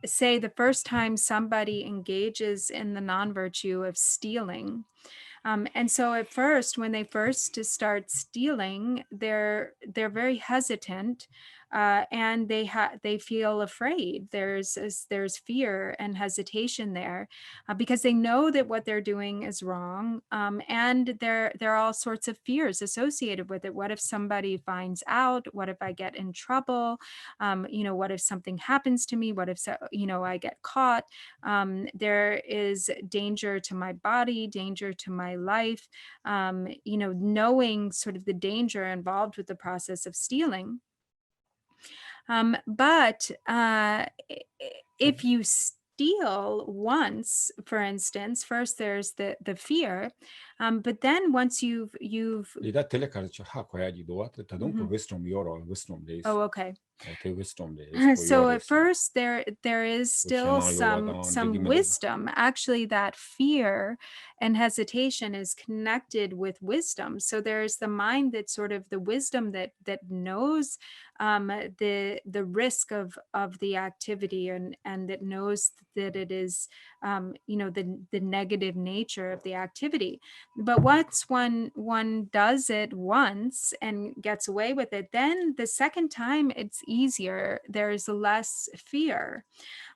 [SPEAKER 4] say the first time somebody engages in the non-virtue of stealing, and so at first, when they first start stealing, they're very hesitant, and they feel afraid. There's fear and hesitation there, because they know that what they're doing is wrong, and there are all sorts of fears associated with it. What if somebody finds out? What if I get in trouble? What if something happens to me? What if I get caught? There is danger to my body, danger to my life, knowing sort of the danger involved with the process of stealing. But if you steal once, for instance, first there's the fear, but then once you've
[SPEAKER 2] 리다 텔레카르치 하고야지 도와트 다동포 wisdom 요로 wisdom days.
[SPEAKER 4] Oh, okay.
[SPEAKER 2] Wisdom days.
[SPEAKER 4] So at first there is still some wisdom. Actually, that fear and hesitation is connected with wisdom. So there's the mind that's sort of the wisdom that knows the risk of the activity, and that knows that it is the negative nature of the activity. But once one does it once and gets away with it, then the second time it's easier. There's less fear,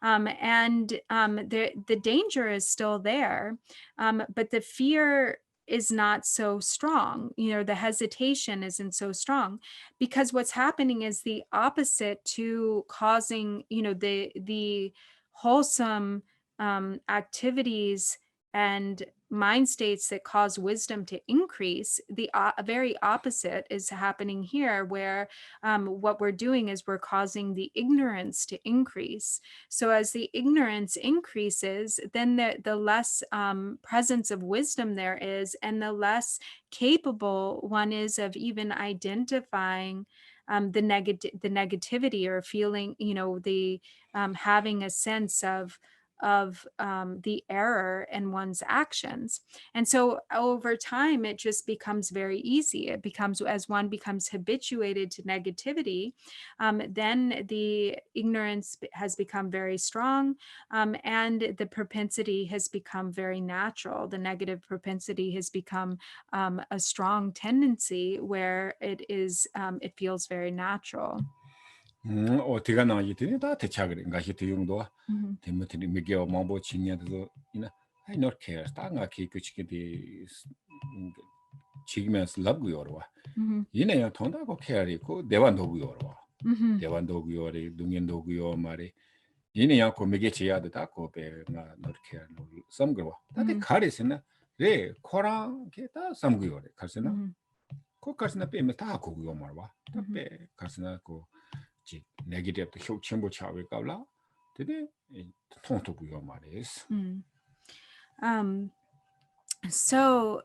[SPEAKER 4] and the danger is still there, but the fear is not so strong. The hesitation isn't so strong, because what's happening is the opposite to causing the wholesome activities and mind states that cause wisdom to increase. The very opposite is happening here, where what we're doing is we're causing the ignorance to increase. So as the ignorance increases, then the less presence of wisdom there is, and the less capable one is of even identifying the negativity, or feeling, the having a sense of the error in one's actions. And so over time, it just becomes very easy. It becomes, as one becomes habituated to negativity, then the ignorance has become very strong, and the propensity has become very natural. The negative propensity has become a strong tendency, where it feels very natural.
[SPEAKER 2] 어디가 나이더니 다 대차그래. 가시도 용도 데모트리 미게오 마보 친냐도 이나 I not care. 땅아 기그치게디 지금에서 럽고요와. 이내야 돈다고 케어리고 대완도고요와. 대완도고요리 동연도고요 말이 이내야 고미게 지야다 고베가 not care no 섬거. 다데 가리스나 레 코랑 게다 섬고요래. 가스나 고 가스나 빼면 다 고고요 말와. 답배 가스나 고 negative the show chimbo chawe kabla today tonto buyo mares.
[SPEAKER 4] So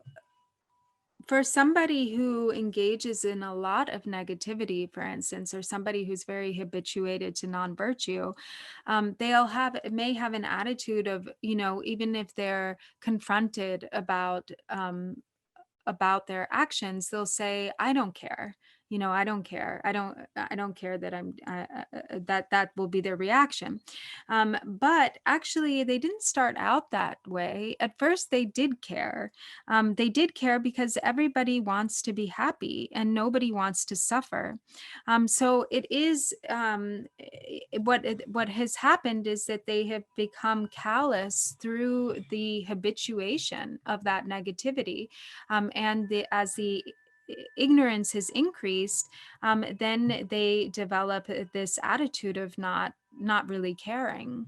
[SPEAKER 4] for somebody who engages in a lot of negativity, for instance, or somebody who's very habituated to non-virtue, they may have an attitude of, even if they're confronted about their actions, they'll say, I don't care. I don't care. I don't care that that will be their reaction. But actually, they didn't start out that way. At first, they did care. They did care because everybody wants to be happy and nobody wants to suffer. So it is what has happened is that they have become callous through the habituation of that negativity, and as the ignorance has increased, then they develop this attitude of not really caring.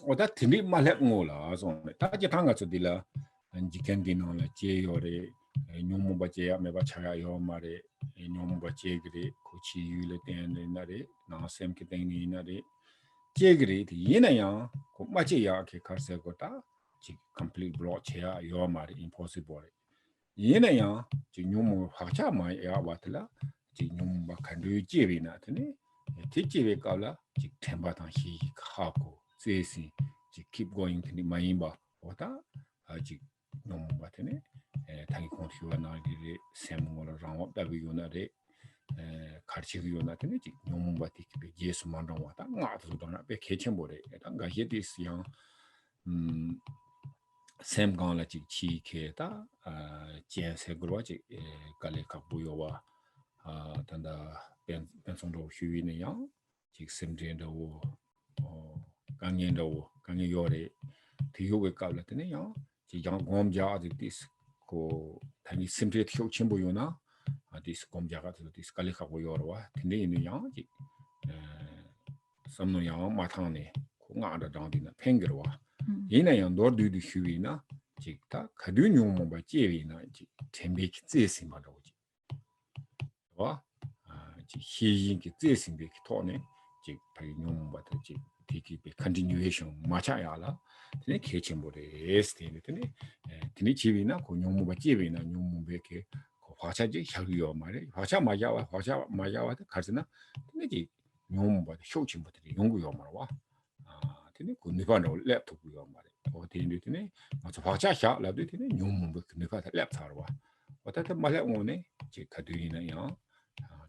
[SPEAKER 2] 오다 팀이 말했고라 손에 다지 당가서 딜라 안지켄디노라 제요레 뇽모바제 아메바 차야요 말에 뇽모바제 그리 고치유레 텐데나레 나셈케 땡니나레 제그리 이나야 고마제야 게 가세고다 지 complete block 제야 요 말이 impossible. 얘네야 지 뇽모 화자 마야 와틀라 nyumba kandu jibi na tene ti jibi kala ji temba tang hi khako zesi ji keep going tene mayimba oda ji nyumba tene tangi kontiwa na dire semmola rangwa dabi yona de karchigu yona tene ji nyumba ti kibe yesu mandangwa ta nga tsu dona be kechembore ta nga yedis yang sem gangla ji chi ke ta jen se gro ji kale kabuyo wa tanda pensongdo huine yang ji semjendo wo gangen yore ti yoge kala tene yang ji yang gomja ji dis ko tani semje thyo chimbo yona dis gomja ga dis kale kabuyo wa tene ine yang ji samno yang matane ko nga da dang dina pengero wa ina yang dor du huina ji ta kadu nyum ba jewi na ji tembe ki zesi ma do ji wa ji hiyin ki zesi be ki tone ji pa nyum ba ta ji tiki be continuation ma cha ya la tene kechen bo de este ne tene jewi na ko nyum ba jewi na nyum be ke ko hwacha ji hyagyo ma re hwacha ma ya wa ta 가르나 tene ji nyum ba de shochim ba de 연구요 ma wa tene ko ne ba no laptop yo ma re o tene tene ma cha hwacha sha la de tene nyum ba ne ba laptop wa wa ta ma la one ji kaduina ya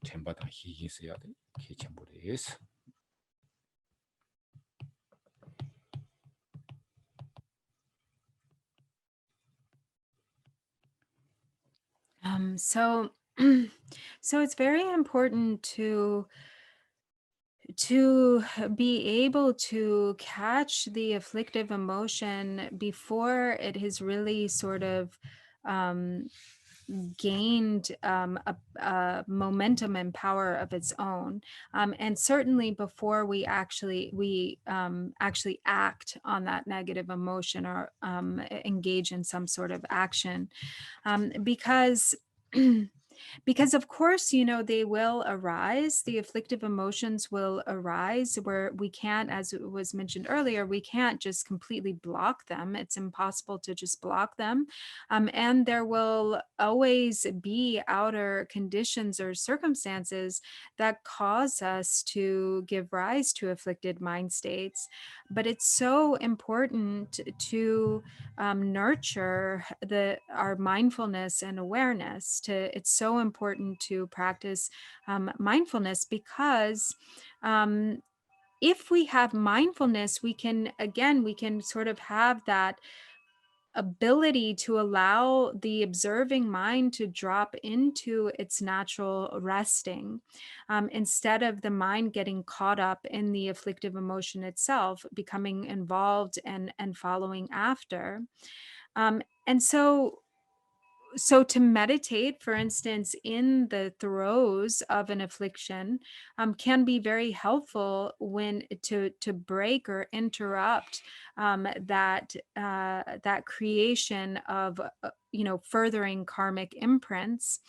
[SPEAKER 2] temba da hi se ya de kechen bo de es
[SPEAKER 4] So so it's very important to be able to catch the afflictive emotion before it has really sort of gained a momentum and power of its own, and certainly before we actually act on that negative emotion or engage in some sort of action, because because of course, they will arise, the afflictive emotions will arise, where we can't, as it was mentioned earlier, we can't just completely block them. It's impossible to just block them. And there will always be outer conditions or circumstances that cause us to give rise to afflicted mind states. But it's so important to nurture our mindfulness and awareness. It's so important to practice mindfulness, because if we have mindfulness, we can sort of have that ability to allow the observing mind to drop into its natural resting, instead of the mind getting caught up in the afflictive emotion itself, becoming involved and following after. And so to meditate, for instance, in the throes of an affliction, can be very helpful when to break or interrupt that creation of furthering karmic imprints.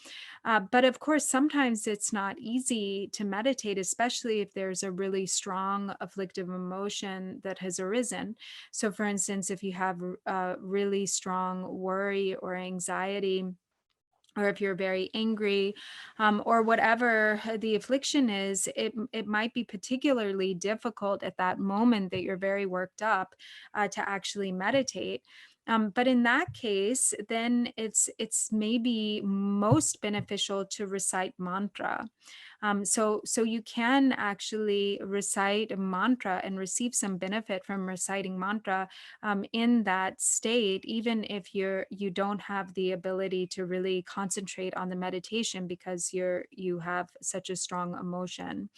[SPEAKER 4] But of course, sometimes it's not easy to meditate, especially if there's a really strong afflictive emotion that has arisen. So, for instance, if you have really strong worry or anxiety, or if you're very angry, or whatever the affliction is, it might be particularly difficult at that moment that you're very worked up to actually meditate. But in that case, then it's maybe most beneficial to recite mantra. So you can actually recite a mantra and receive some benefit from reciting mantra in that state, even if you don't have the ability to really concentrate on the meditation, because you have such a strong emotion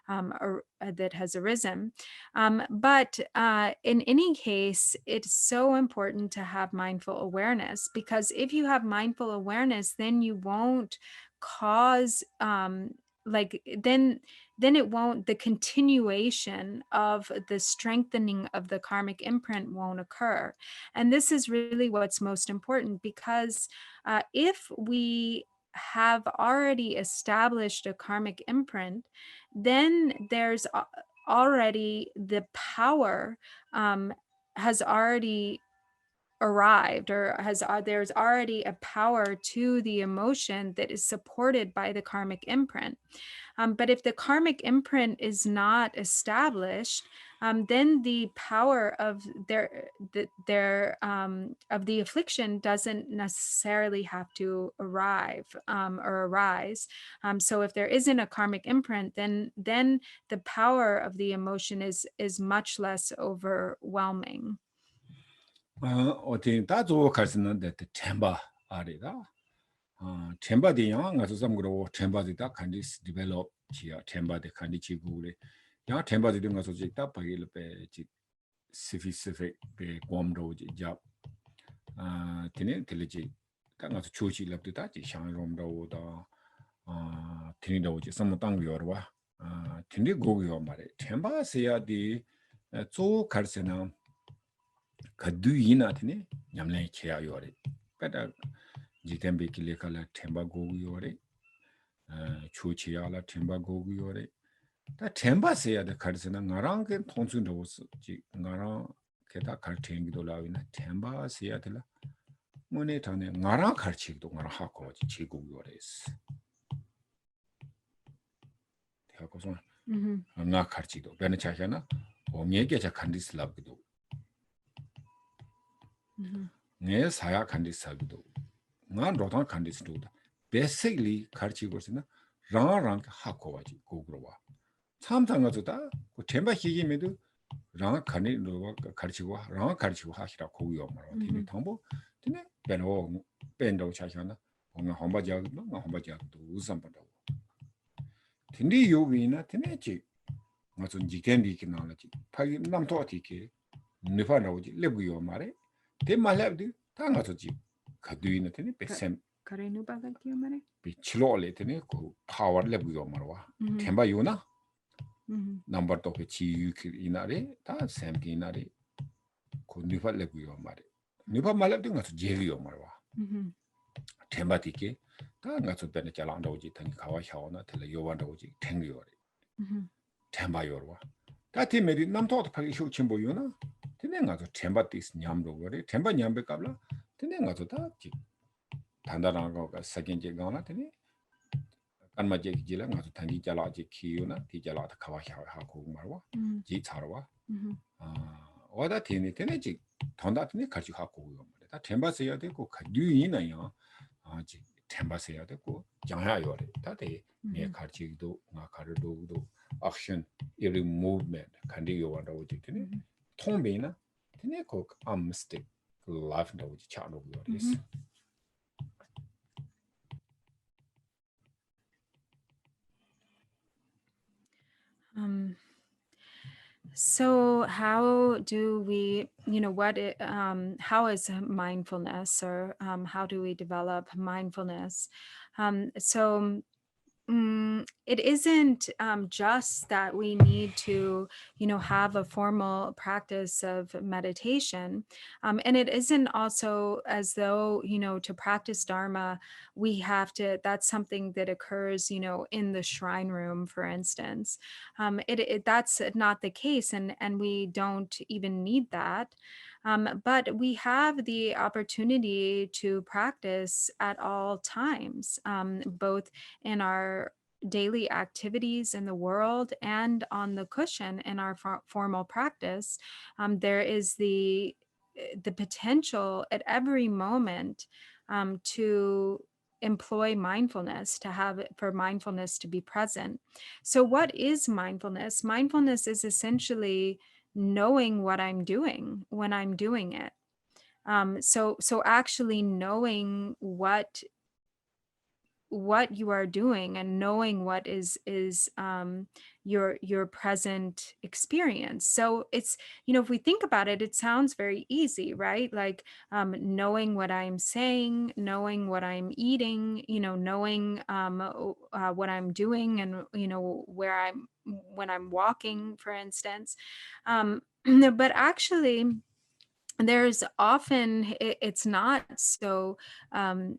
[SPEAKER 4] that has arisen. But in any case, it's so important to have mindful awareness, because if you have mindful awareness, then you won't cause then it won't, the continuation of the strengthening of the karmic imprint won't occur. And this is really what's most important, because if we have already established a karmic imprint, then there's already the power has already arrived, or there's already a power to the emotion that is supported by the karmic imprint. But if the karmic imprint is not established, then the power of of the affliction doesn't necessarily have to arrive or arise. So if there isn't a karmic imprint, then the power of the emotion is much less overwhelming.
[SPEAKER 2] 어디 다조 가르치는 데 템바 아리다. 템바디 양 가서 좀 그러고 템바디다 간디스 디벨롭 지야 템바디 간디 지구래. 야 템바디 등 가서 지다 바기를 빼지 specific be 곰로지 잡. 티네 텔리지 딱 가서 조지랍다 지 샹롬로다. 티니도지 some 땅 요르와. 티니 고기요 말에 템바세야디 조 가르치는 Kaduina, Yamlay Chia Yori. Better Jitembe Kilekala Temba Go Yori, Chuchiala Temba Go Yori. That Temba say the Karsana Narang and Tonsun Dos Nara Keta Karting Dolawina, Temba Seattle. Monetane Nara Karchik do Narahako, Chigu Yores. Takoson, not Karchido, Benachana, or Megaja Candis Labido. 내 사야 간디사기도 난 로탄 간디스도 basically 가르치고 있으나 랑랑 하고와지 고그로와 참상가도다 그 템바 희기메도 랑 간디로 가르치고 랑 가르치고 하시라 고요 말어 되게 당보 되네 배노 밴도 차셔나 뭔가 hom바지하고 hom바지하고 우선받다고 근데 요비나 되네지 무슨 지겐디기 나라지 파기 남토티게 네파나오지 레부요 말에 They might have the Tangaji, Kaduina, Pesem,
[SPEAKER 4] Karenu Bagakio Mare?
[SPEAKER 2] Pichlo, power level Marwa, Temba Yuna, number of a chi inare, that Sam Kinare, could never level Mare. Never malabing at Jelio Marwa. Temba Tike, Tangato Benechalandoji, Tankawa Shauna, Teleyoandoji, Tengiori. Temba Yorwa. That he made it Namto Parishu Chimbo Yuna. Tenengato Tembatis Nyamdo, Temba Nyambekabla, Tenengato Taki. Tandaranga, second Jagana, Tene. And my Jake Jilla, Tangi Jalaji Kiuna, Tijala Kawaha Haku Marwa, Jitarwa. Or that in it, Teneji, Tondatini Kajuhaku. That Temba Sayadeko, Kaduina, Temba Sayadeko, Jangayore, that day, near Karchido, Nakarado, action, every movement, Candio and Ojitini. Tombina, Tineko, mistake, life and the child of yours.
[SPEAKER 4] So how do we, how is mindfulness, or how do we develop mindfulness? It isn't just that we need to, have a formal practice of meditation. And it isn't also as though, to practice Dharma, we have to, that's something that occurs, in the shrine room, for instance. That's not the case. And we don't even need that. But we have the opportunity to practice at all times, both in our daily activities in the world and on the cushion in our formal practice. There is the potential at every moment to employ mindfulness, for mindfulness to be present. So what is mindfulness? Mindfulness is essentially knowing what I'm doing when I'm doing it. So actually knowing what you are doing, and knowing what is your present experience. So it's, if we think about it, it sounds very easy, right? Like knowing what I'm saying, knowing what I'm eating, knowing what I'm doing, and where when I'm walking, for instance. But actually, there's often it's not so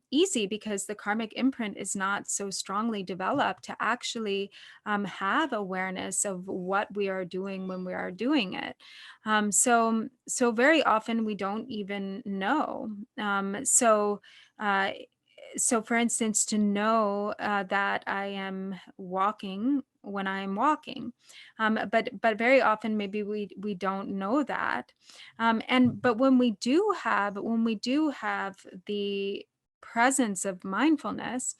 [SPEAKER 4] easy because the karmic imprint is not so strongly developed to actually have awareness of what we are doing when we are doing it. So very often we don't even know. Uh, so for instance, to know that I am walking when I'm walking, but very often maybe we don't know that. But when we do have the presence of mindfulness,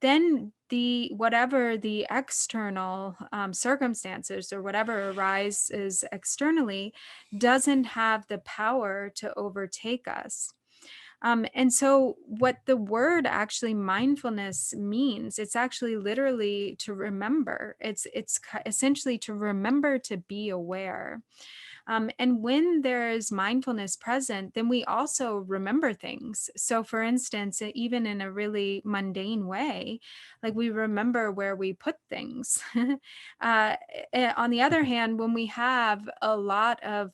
[SPEAKER 4] then the whatever the external circumstances or whatever arises externally doesn't have the power to overtake us. And so, what the word actually mindfulness means, it's actually literally to remember. It's essentially to remember to be aware. And when there is mindfulness present, then we also remember things. So, for instance, even in a really mundane way, like we remember where we put things. On the other hand, when we have a lot of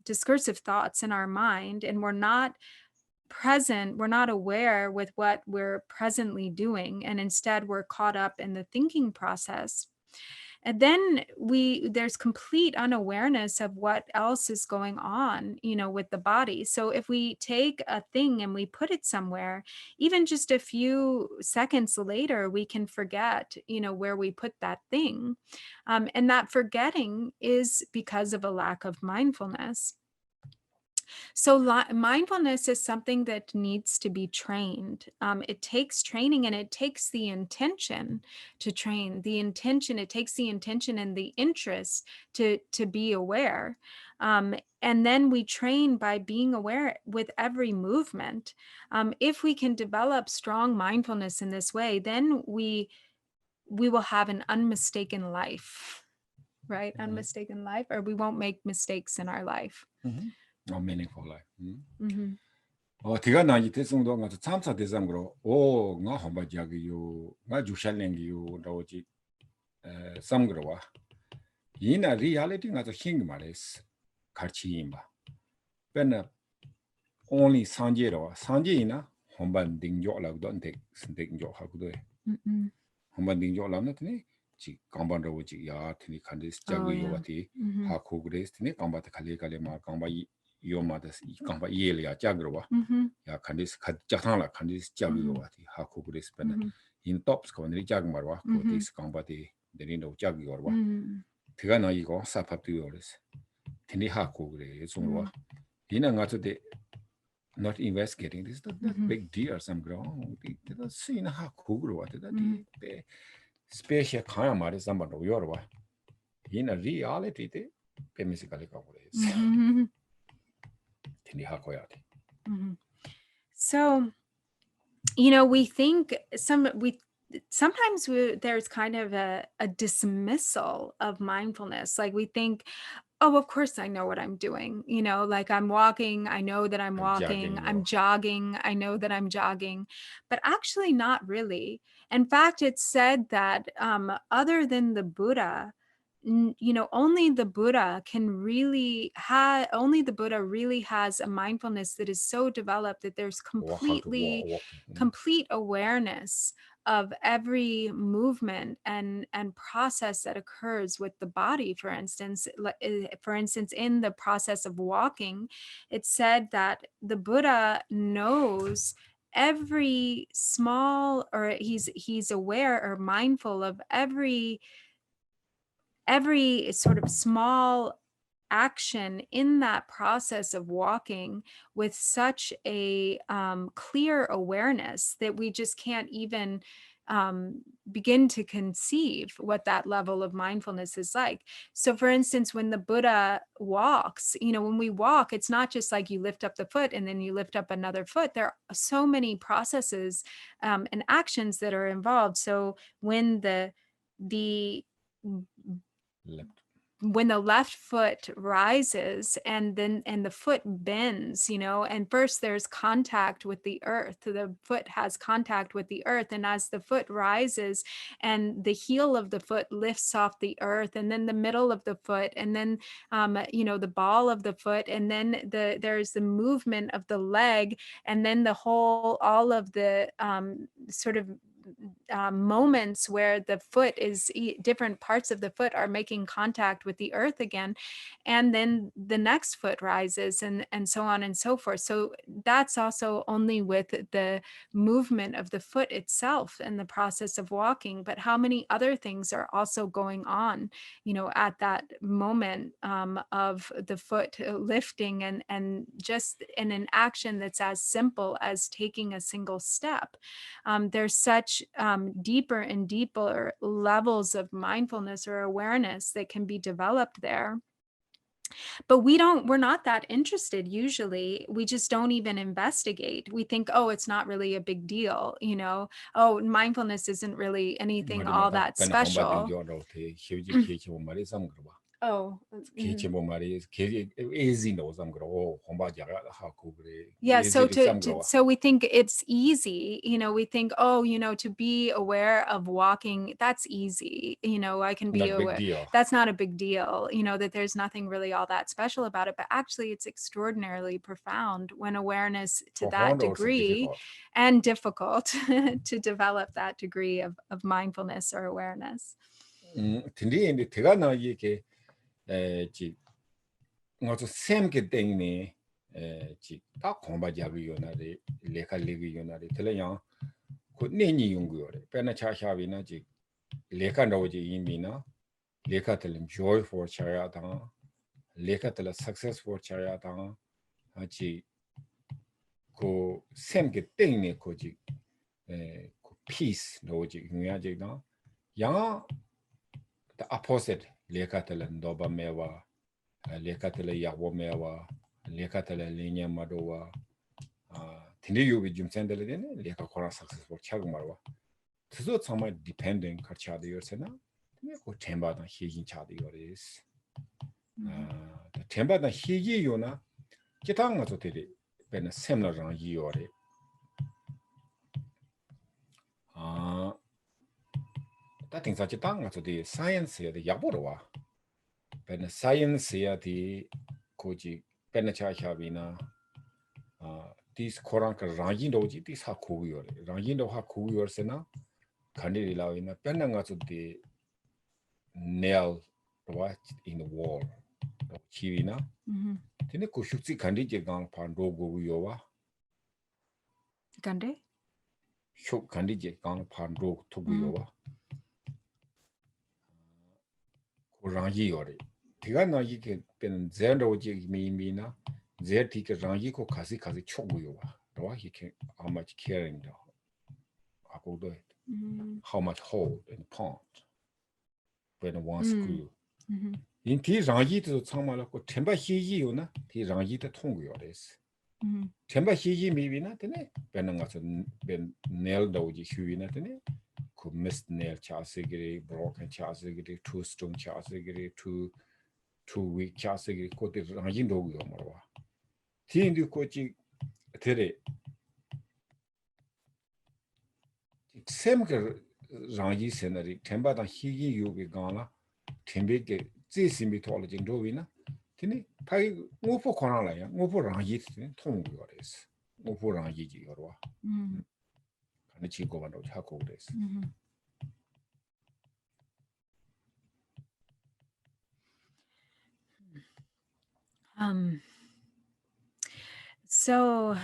[SPEAKER 4] discursive thoughts in our mind and we're not present, we're not aware with what we're presently doing, and instead we're caught up in the thinking process, and then there's complete unawareness of what else is going on, with the body. So if we take a thing and we put it somewhere, even just a few seconds later we can forget, where we put that thing. And that forgetting is because of a lack of mindfulness. So mindfulness is something that needs to be trained. It takes training, and it takes the intention to train. It takes the intention and the interest to be aware. And then we train by being aware with every movement. If we can develop strong mindfulness in this way, then we will have an unmistaken life, right? Unmistaken life, or we won't make mistakes in our life.
[SPEAKER 2] A meaningful life.
[SPEAKER 4] Mm-hmm.
[SPEAKER 2] 디가 나 이 대성도 nga 참사 대상으로 오 nga homba jagyo nga jushalengyo 라오지 samgro와 이나 reality nga king 말레스 같이 임바 ben only sanje로 sanje이나 homba 딩조라고도 안데 선택조 하고도 homba 딩조라는데 지 강반로 지 야트니 칸디스 jagyo 와티 하고 그레스니 강바트 칼레칼레 마 강바이 요마다스 강바 이엘이야 작으로와 야 칸디스 작상라 칸디스 작이요와티 하고 그레스페나 인 톱스 거는 작마로와 고디스 강바디 데리노 작이요와 제가 나 이거 사파트요레스 테니 하고 그래 좀로와 이나 가서데 not investigating this the big deal some grow the scene 하고 그러와 the special kind of 말이 somebody 요러와 in a reality 데 베미시칼이 가고 그래
[SPEAKER 4] So, we think sometimes there's kind of a dismissal of mindfulness. Like we think, oh, of course I know what I'm doing. Like I'm walking, I know that I'm walking. I'm jogging, I know that I'm jogging. But actually not really. In fact, it's said that other than the Buddha, only the Buddha really has a mindfulness that is so developed that there's complete awareness of every movement and process that occurs with the body. For instance, in the process of walking, it's said that the Buddha knows every small, or he's aware or mindful of every sort of small action in that process of walking with such a clear awareness that we just can't even begin to conceive what that level of mindfulness is like. So for instance, when the Buddha walks, when we walk, it's not just like you lift up the foot and then you lift up another foot. There are so many processes and actions that are involved. So when the when the left foot rises and the foot bends, and first there's contact with the earth. The foot has contact with the earth. And as the foot rises and the heel of the foot lifts off the earth, and then the middle of the foot, and then, the ball of the foot, and then there's the movement of the leg, and then all of the sort of moments where the foot is different parts of the foot are making contact with the earth again, and then the next foot rises, and so on and so forth. So that's also only with the movement of the foot itself and the process of walking, but how many other things are also going on, at that moment of the foot lifting, and just in an action that's as simple as taking a single step. There's such deeper and deeper levels of mindfulness or awareness that can be developed there. But we're not that interested usually. We just don't even investigate. We think, oh, it's not really a big deal, oh, mindfulness isn't really anything all that special. Oh, yeah. So we think it's easy, we think, oh, to be aware of walking, that's easy. I can be aware. That's not a big deal, that there's nothing really all that special about it. But actually, it's extraordinarily profound when awareness to that degree, and difficult to develop that degree of mindfulness or awareness.
[SPEAKER 2] 딱 공부하기 요나리 레칼리기 요나리 들려요. 그 내니 연구요래. 배나 차샤비나 지 레칸도지 이미나 레카틀은 joy for 차야다. 레카틀은 success for 차야다. 같이 그 샘게 땡네 거지 그 peace 노지 중요하지나. 양 the opposite 레카틀은 도바메와 레카틀은 야보메와 레카텔레 리니아 마도와 틴디유비 좀 센들레네 레카 코라 सक्세스풀 차고 말와 그래서 정말 디펜딩 같이하도 요새나 그 템바다 희진 차도 요레스 템바다 희지 요나 기타가 가서 되리 배는 샘나랑 이요레 다팅사 기타가 가서 되리 사이언스에 야보로와 배는 사이언스에 고지 Penachachavina, these Koranka Rangindo, these Hakuyor, Rangindo Hakuyor Sena, Candida in a Penanga to the nail in the wall, Chivina, Tinekushuzi Candida Gang Pandogo Yowa
[SPEAKER 4] Gande?
[SPEAKER 2] Shook Candida Gang Pando Tobuyowa Korangiore. Tigana you can pen zendo mina zertika rangi ko kasi choguyowa. He can how much caring the how much hold in the pond when one screw. In tea rangi to Samalako Temba Hiji yona, tea rangi to Tonguyoris. Temba Hiji maybe not in it, Benangas ben nail doji huinatine. Could miss nail chasigiri, broken chasigiri, 2 stone chasigiri, 2 week chasigiri, coated rangindo marwa. Tindu coaching tere. Same rangi scenery, temba than higi you be gana, timbeke, this mythology in Dovina. Tini, pay move for Cornala, move for rangi, Tonguris, move for rangi yorwa. And the chico and Hako days.
[SPEAKER 4] So,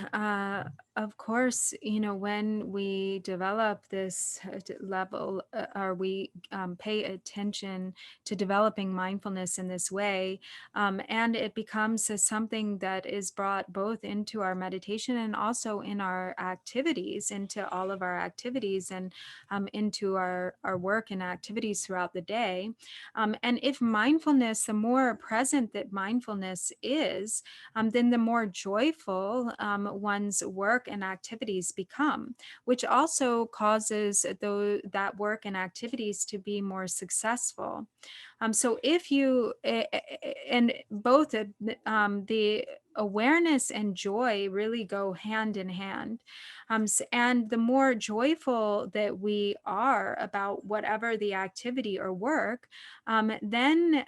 [SPEAKER 4] of course, when we develop this level, or we pay attention to developing mindfulness in this way, and it becomes something that is brought both into our meditation and also in our activities, into all of our activities, and into our work and activities throughout the day. And if mindfulness, the more present that mindfulness is, then the more joyful one's work work and activities become, which also causes that work and activities to be more successful. So if you, and both the awareness and joy really go hand in hand. And the more joyful that we are about whatever the activity or work, then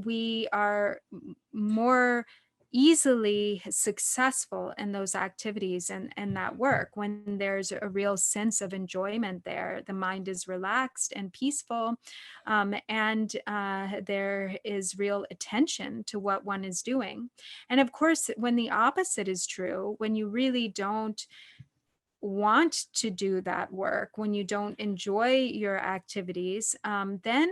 [SPEAKER 4] we are more easily successful in those activities and that work. When there's a real sense of enjoyment there, the mind is relaxed and peaceful, and there is real attention to what one is doing. And of course, when the opposite is true, when you really don't want to do that work, when you don't enjoy your activities, then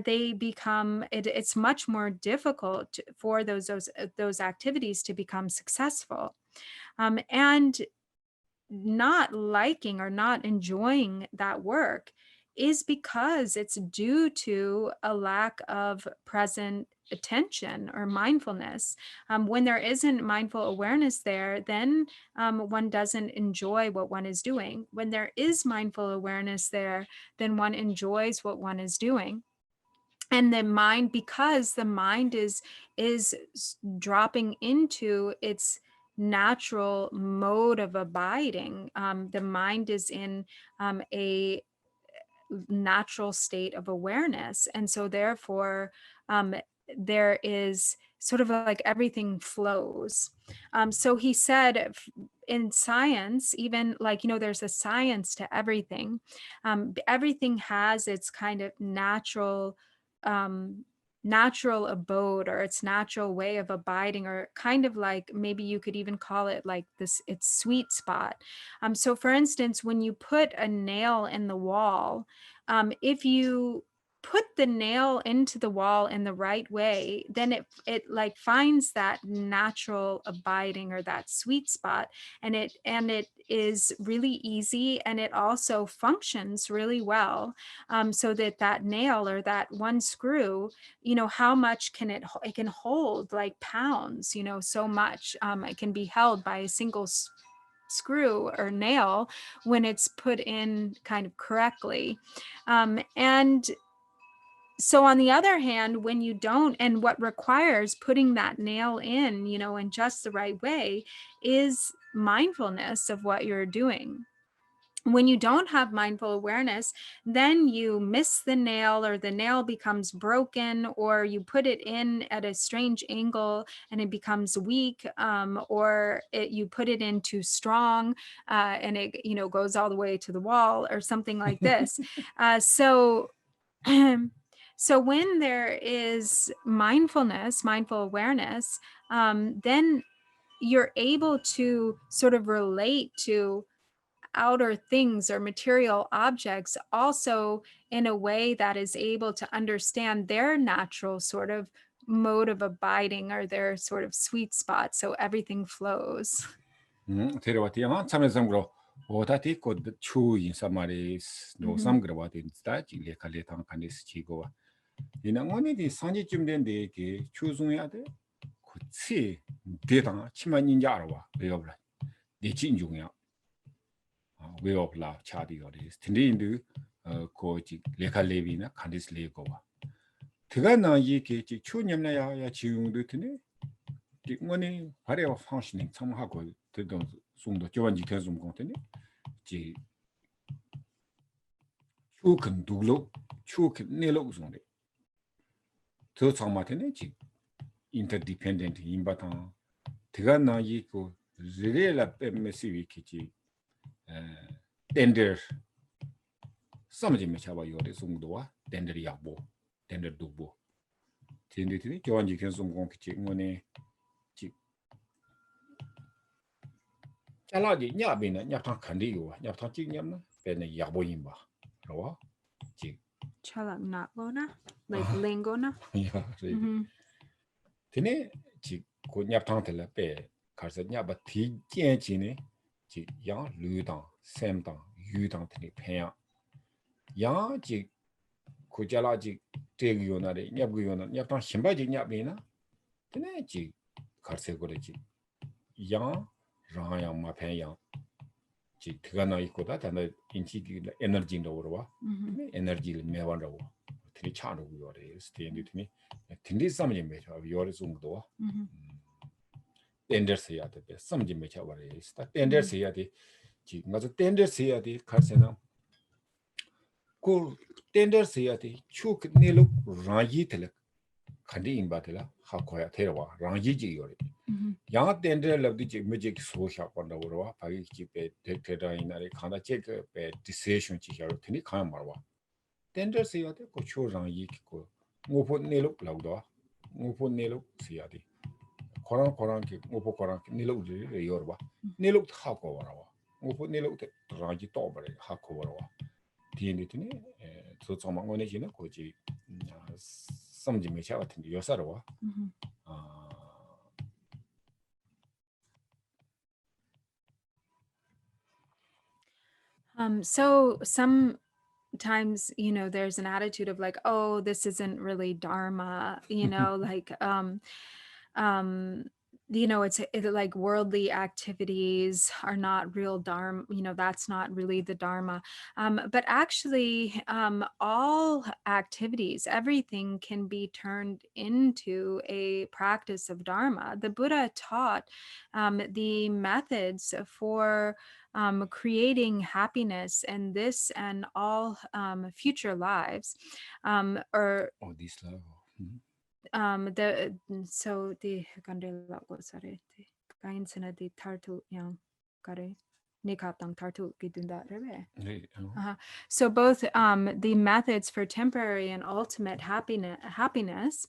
[SPEAKER 4] they become, it's much more difficult for those activities to become successful. And not liking or not enjoying that work is because it's due to a lack of present attention or mindfulness. When there isn't mindful awareness there, then one doesn't enjoy what one is doing. When there is mindful awareness there, then one enjoys what one is doing. And the mind, because the mind is dropping into its natural mode of abiding, the mind is in a natural state of awareness. And so therefore, there is sort of like everything flows. So he said in science, even like, there's a science to everything. Everything has its kind of natural abode, or its natural way of abiding, or kind of like, maybe you could even call it like this, its sweet spot. So for instance, when you put a nail in the wall, if you put the nail into the wall in the right way, then it like finds that natural abiding, or that sweet spot, and it is really easy, and it also functions really well, so that nail, or that one screw, how much can it can hold, like pounds, so much. It can be held by a single screw or nail when it's put in kind of correctly. And so on the other hand, when you don't, and what requires putting that nail in, in just the right way, is mindfulness of what you're doing. When you don't have mindful awareness, then you miss the nail, or the nail becomes broken, or you put it in at a strange angle and it becomes weak, or you put it in too strong, and it goes all the way to the wall, or something like this. So when there is mindful awareness, then you're able to sort of relate to outer things or material objects also in a way that is able to understand their natural sort of mode of abiding, or their sort of sweet spot, so everything flows.
[SPEAKER 2] 데려왔대. 영화 참여성으로 오다티 곧 추인 사마리스 노 삼그러와디 스타지 레칼레탕 칸디스 지고 이나원이 산지쯤 된데 게 추송해야 돼. 그치 대당 치만 인자 알아와. 왜요라. 네 진중이야. 왜요라 차디거리. 텐데인도 고지 레칼레비나 칸디스 레고와. 그가나 이게 추념나야 지용도 되네. 이거는 바레와 펑셔닝 참하고 되던 송도 교환지 계속 공태네. 지 추근 두로 추근 내로 송데. 더 참마테네 지 interdependent 임바타. 그가나 이고 레레라 페메시위 키지 tender 삼지메 차바 요데 송도와 tender 야보 tender 두보. 텐데티 교환지 계속 공키지 이거네. 잘라지 냐비나 냐탕 칸디요 냐탕 찍냐면 배는 야보임바 라와 지
[SPEAKER 4] Chalaknakona, like lingona.
[SPEAKER 2] 야 되네 지 고냐탕텔라 배 가서 냐바 디jen지네 지야 류당 샘당 유당 되네 배야 야지 고잘라지 되기요나래 냐부요나 냐탕 신바지 냐비나 되네 지 가서 그러지 야 Rang ma pen yang. Ji tigana ikoda tanda inchi energy ndo warwa. Energy le mewan rawa. Tini chano yore stendi tini. Tindi samji mecha yore zungdo. Tender se yate be samji mecha ware. Sta tender se yate. Ji ngazo tender se yate karsena. Ko tender se yate chuk nelo rangi tele. Kandi imba tela hakoya terwa rangi ji yore. Yang tender labdi ji meje ki so sha panda warwa. Pagi ji be tera inare khanda check be decision chi yaro tini khaya marwa. Tender se yate ko chu rangi ki ko ngopo nelo lagdo. Ngopo nelo se yate. Koran ki ngopo koran ki nelo de yorwa. Nelo hako warwa. Ngopo nelo te rangi to bare hako warwa. Tieni tini so tsoma ngone jina ko ji samji mecha 같은 게 여사로와.
[SPEAKER 4] So sometimes, you know, there's an attitude of like, oh, this isn't really Dharma, you know, like, you know, it's like worldly activities are not real Dharma, you know, that's not really the Dharma. But actually, all activities, everything can be turned into a practice of Dharma. The Buddha taught the methods for creating happiness in this and all future lives, or
[SPEAKER 2] this level.
[SPEAKER 4] so the gandela gosare the gainsena the tartu yang kare nikatang tartu gidunda rebe. So both the methods for temporary and ultimate happiness.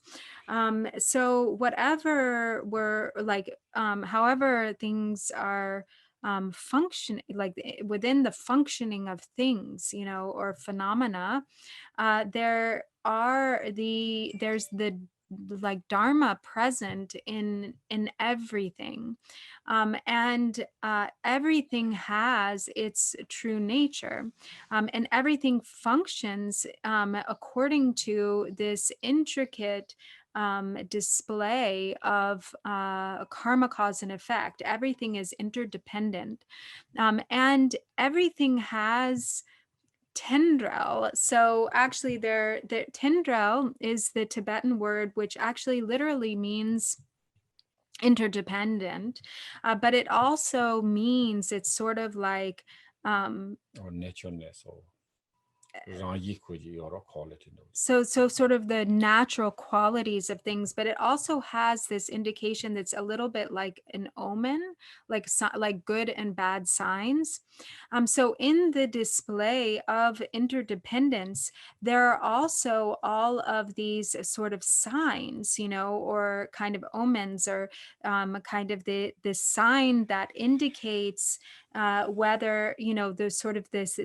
[SPEAKER 4] So whatever we're like, however things are function, like within the functioning of things, you know, or phenomena, there's the like Dharma present in everything, and everything has its true nature, and everything functions according to this intricate display of karma, cause and effect. Everything is interdependent, and everything has tendril. So actually the tendril is the Tibetan word which actually literally means interdependent, but it also means it's sort of like
[SPEAKER 2] or naturalness or
[SPEAKER 4] so sort of the natural qualities of things, but it also has this indication that's a little bit like an omen, like good and bad signs. So in the display of interdependence, there are also all of these sort of signs, you know, or kind of omens, or kind of the sign that indicates whether, you know, there's sort of this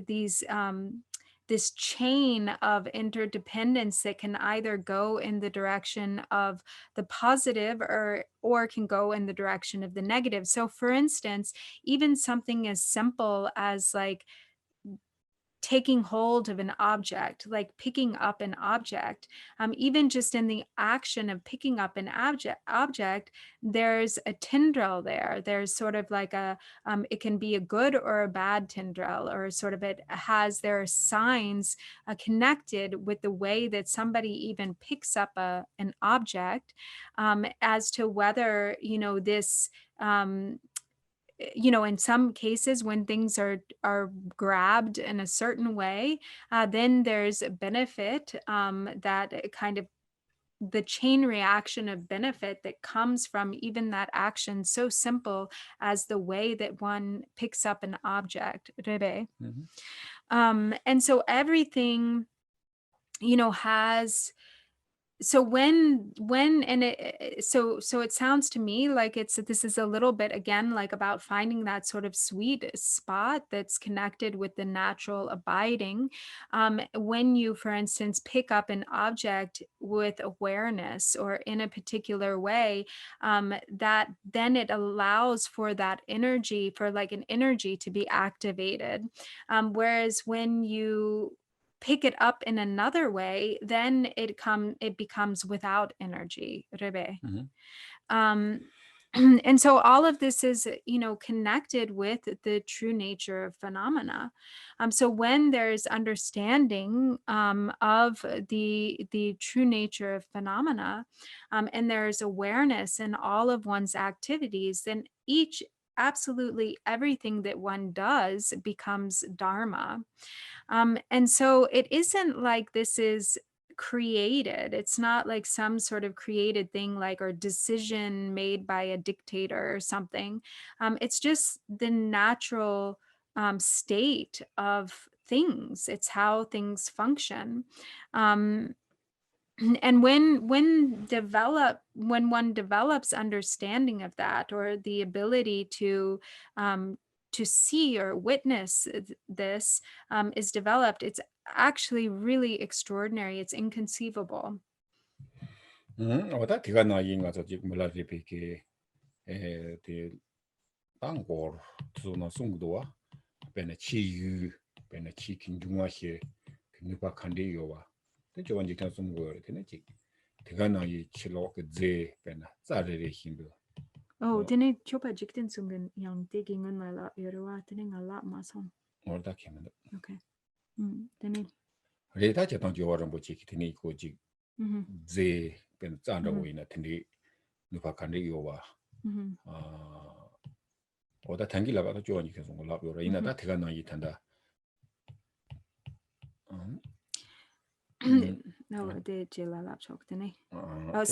[SPEAKER 4] chain of interdependence that can either go in the direction of the positive or can go in the direction of the negative. So for instance, even something as simple as like taking hold of an object, like picking up an object, even just in the action of picking up an object, there's a tendril there. There's sort of like it can be a good or a bad tendril, or sort of there are signs connected with the way that somebody even picks up an object, as to whether, you know, this, you know, in some cases when things are grabbed in a certain way, then there's a benefit, that kind of the chain reaction of benefit that comes from even that action, so simple as the way that one picks up an object. And so everything, you know, has, so so it sounds to me like this is a little bit again like about finding that sort of sweet spot that's connected with the natural abiding. When you, for instance, pick up an object with awareness or in a particular way, that then it allows for that energy, for like an energy to be activated. Whereas when you pick it up in another way, then it becomes without energy. And so all of this is, connected with the true nature of phenomena. So when there's understanding of the true nature of phenomena, and there's awareness in all of one's activities, then absolutely everything that one does becomes dharma. And so it isn't like this is created. It's not like some sort of created thing, like, or decision made by a dictator or something. It's just the natural state of things. It's how things function. Um, and when one develops understanding of that, or the ability to see or witness this is developed, it's actually really extraordinary. It's inconceivable.
[SPEAKER 2] 어다 디가 나이가 저 지금 몰라지 비게 에 땅고 주나 송도와 베네 치유 베네 치킨 중화시 그니까 칸데 요와 근데 저번 지탄 송고 되네 지 디가 나이 치로 그제 베나 자르레 힘도
[SPEAKER 4] Oh, dine chopa jiktin sungun yang digging on la yorwa dine a lot mason.
[SPEAKER 2] 어다 캐면
[SPEAKER 4] Okay. Dine.
[SPEAKER 2] 레다 제단 조와랑 보지 기티니 고지
[SPEAKER 4] Mhm.
[SPEAKER 2] 제 베나 자르고 있나 텐데 누가 칸데 요와
[SPEAKER 4] Mhm.
[SPEAKER 2] 어다 당기라가 조원이 계속 올라오라 이나다 대가 나이 탄다
[SPEAKER 4] No, the jela lapchok dine.
[SPEAKER 2] 어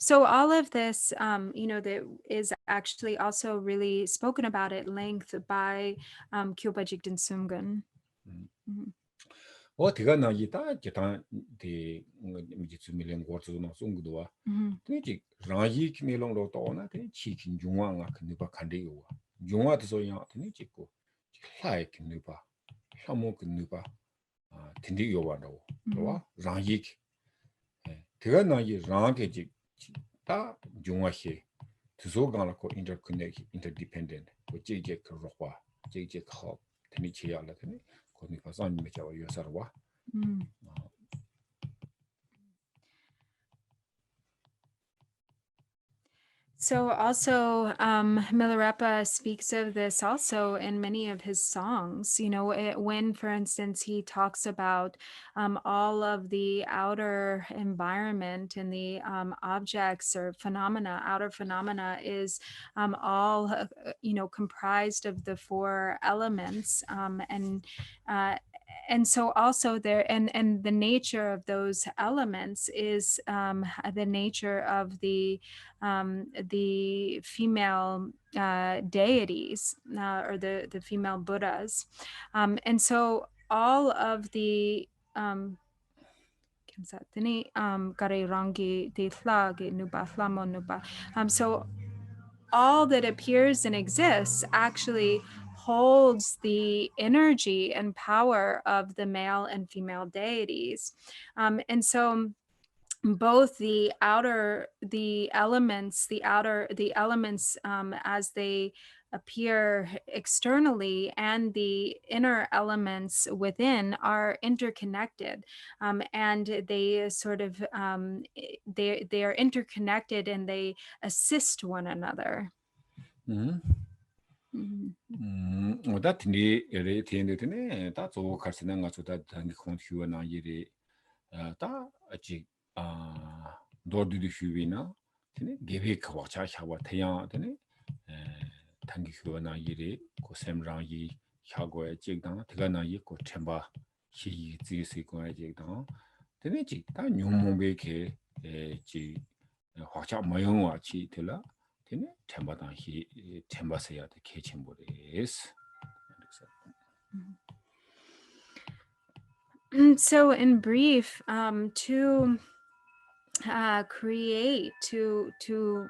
[SPEAKER 4] So all of this, that is actually also really spoken about at length by Kyopa Jigten Sumgun.
[SPEAKER 2] 대가 나이다 제단 데 미지 밀랭 고르즈노 송도와 되지 라이 키멜롱로 또나 되 치킨 중앙아 근데 칸데요 중앙도 소야 되니 찍고 하이 근데 혐오 근데 아 근데 요와도 와 라이 대가 나이 라게 지다 중앙시 두소가라고 interdependent 고 제제 그로와 제제 컵 되니 지야라 되니 거기 가서 안 메자와 요사와
[SPEAKER 4] So also, Milarepa speaks of this also in many of his songs. When, for instance, he talks about all of the outer environment and the objects or phenomena. Outer phenomena is all comprised of the four elements, and so also there, and the nature of those elements is the nature of the female deities, or the female Buddhas, and so all of the so all that appears and exists actually holds the energy and power of the male and female deities, and so both the elements as they appear externally, and the inner elements within are interconnected, and they sort of they are interconnected, and they assist one another.
[SPEAKER 2] 어다 tindi ere tiende tene 다 조 갈스는 가서다 단기 콘큐나 이리 다 아직 도르디 휴비나 tene 게베 커차 샤와 태양 tene 단기 휴나 이리 고샘랑이 샤고에 찍당 대가나 있고 쳔바 시 지시 거에 찍당 tene 찍다 뉴몽베케 지 화차 모형와 치텔라 tene 쳔바당 히 쳔바세야 데 케침보레스.
[SPEAKER 4] So in brief, to create, to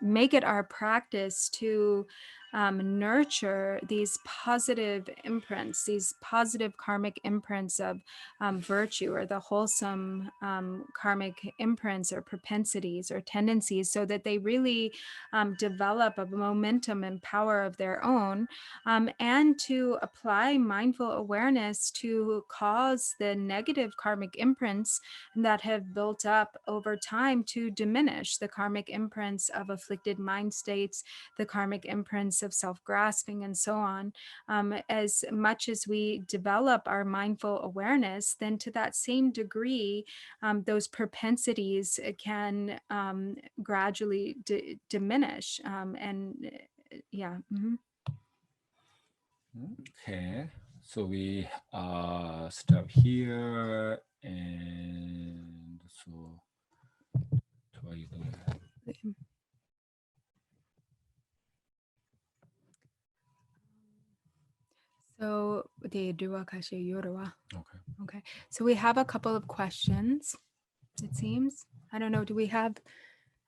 [SPEAKER 4] make it our practice to nurture these positive imprints, these positive karmic imprints of virtue, or the wholesome karmic imprints or propensities or tendencies, so that they really develop a momentum and power of their own, and to apply mindful awareness to cause the negative karmic imprints that have built up over time to diminish, the karmic imprints of afflicted mind states, the karmic imprints of self-grasping, and so on. As much as we develop our mindful awareness, then to that same degree, those propensities can gradually diminish. Yeah. Mm-hmm.
[SPEAKER 2] Okay, so we stop here, and so try the
[SPEAKER 4] So the Dua Kashe Yoruba.
[SPEAKER 2] okay.
[SPEAKER 4] Okay. So we have a couple of questions, it seems. I don't know. Do we have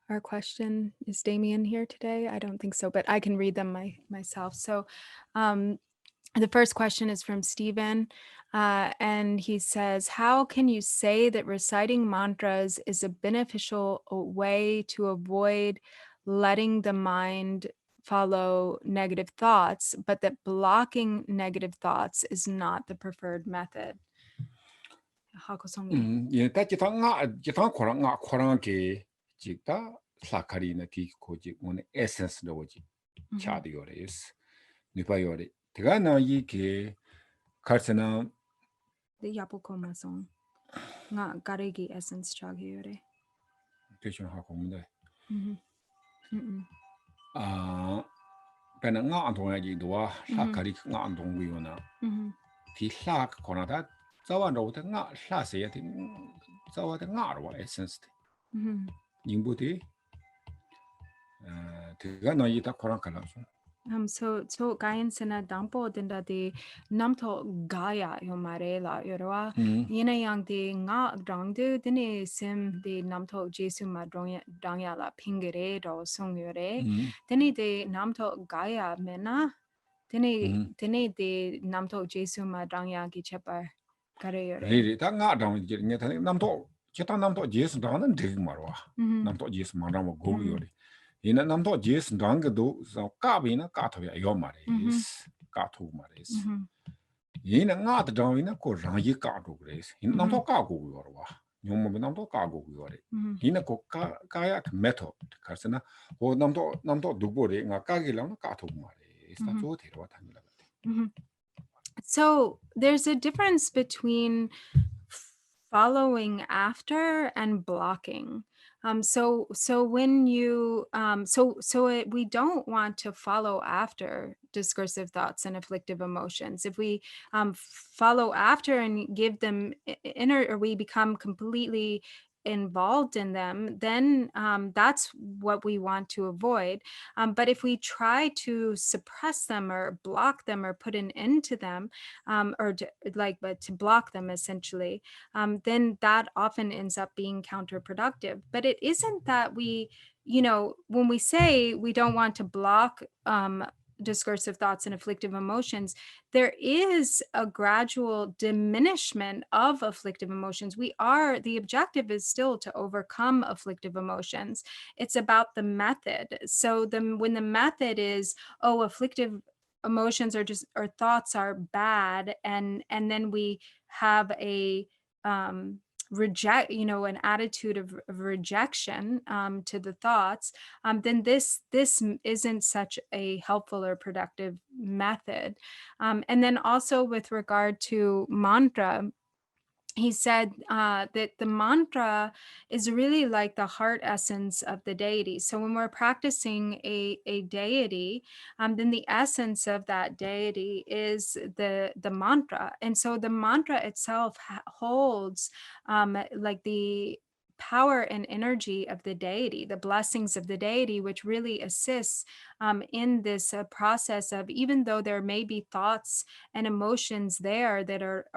[SPEAKER 4] our question? Is Damien here today? I don't think so, but I can read them myself. So the first question is from Stephen, and he says, how can you say that reciting mantras is a beneficial way to avoid letting the mind follow negative thoughts, but that blocking negative thoughts is not the preferred method?
[SPEAKER 2] 예, 기타 코랑 게 지다 사카리나 디코지 오늘 에센스 로지 차디오레스 니바요레 대가나 이게 카르스나
[SPEAKER 4] 야보코마송 nga 가르기 에센스 차기요레
[SPEAKER 2] 대신하고 문데 아 배나 안동야지 도와 사카리 안동위오나 디사 코나다 자와로데 사세야 디 자와데 나로 에센스 닝부디 대가나 이다 코랑 칼라서
[SPEAKER 4] so gayan sina dampo dinda de namto gaya yomare la yorwa yina yang de nga dangdu dine sim de namto jesu ma dangya la pingere do song yore dine de namto gaya mena dine de namto jesu ma dangya gi chepar kare yore
[SPEAKER 2] 리리 다 나랑 이제 남도 기타 남도 제스 당은 되게 말와 남도 제스 말하면 고기요리 이나 남도 제스 당게도 까비나 까토야 요 말이스 까토 말이스 이나 나도 당이나 고 랑이 까도 그래스 이 남도 까고 요러와 뇽모 남도 까고 요래 이나 고 까야 메토드 가스나 고 남도 누보리 nga 까기랑 까토 말이스 다 좋어 데려와 다니라
[SPEAKER 4] So there's a difference between following after and blocking. So when you we don't want to follow after discursive thoughts and afflictive emotions. If we follow after and give them inner, or we become completely involved in them, then that's what we want to avoid. But if we try to suppress them or block them or put an end to them, but to block them essentially, then that often ends up being counterproductive. But it isn't that we, when we say we don't want to block discursive thoughts and afflictive emotions, there is a gradual diminishment of afflictive emotions. The objective is still to overcome afflictive emotions. It's about the method. So when the method is, afflictive emotions or thoughts are bad, and then we have a an attitude of rejection to the thoughts, then this isn't such a helpful or productive method. And then also with regard to mantra, he said that the mantra is really like the heart essence of the deity. So when we're practicing a deity, then the essence of that deity is the mantra. And so the mantra itself holds like the power and energy of the deity, the blessings of the deity, which really assists in this process of, even though there may be thoughts and emotions there that are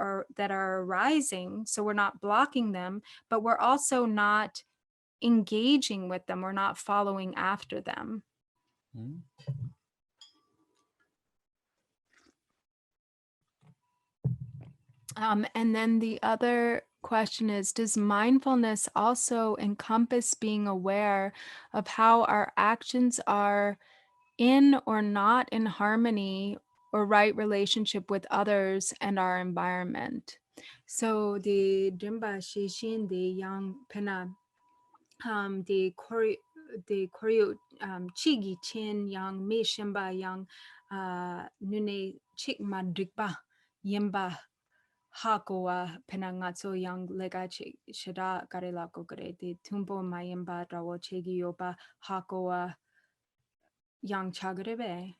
[SPEAKER 4] arising, so we're not blocking them, but we're also not engaging with them, we're not following after them. And then the other question is, does mindfulness also encompass being aware of how our actions are in or not in harmony or right relationship with others and our environment? So the Jimba Shishin, the young Pena, the choreo Chigi Chin, young Me Shimba, young Nune Chikma Drikba, Yimba. Hakoa penangatso yang legachi shada garela gogre de tumbo mayimba dawo chegi yoba hakoa yang chagrebe.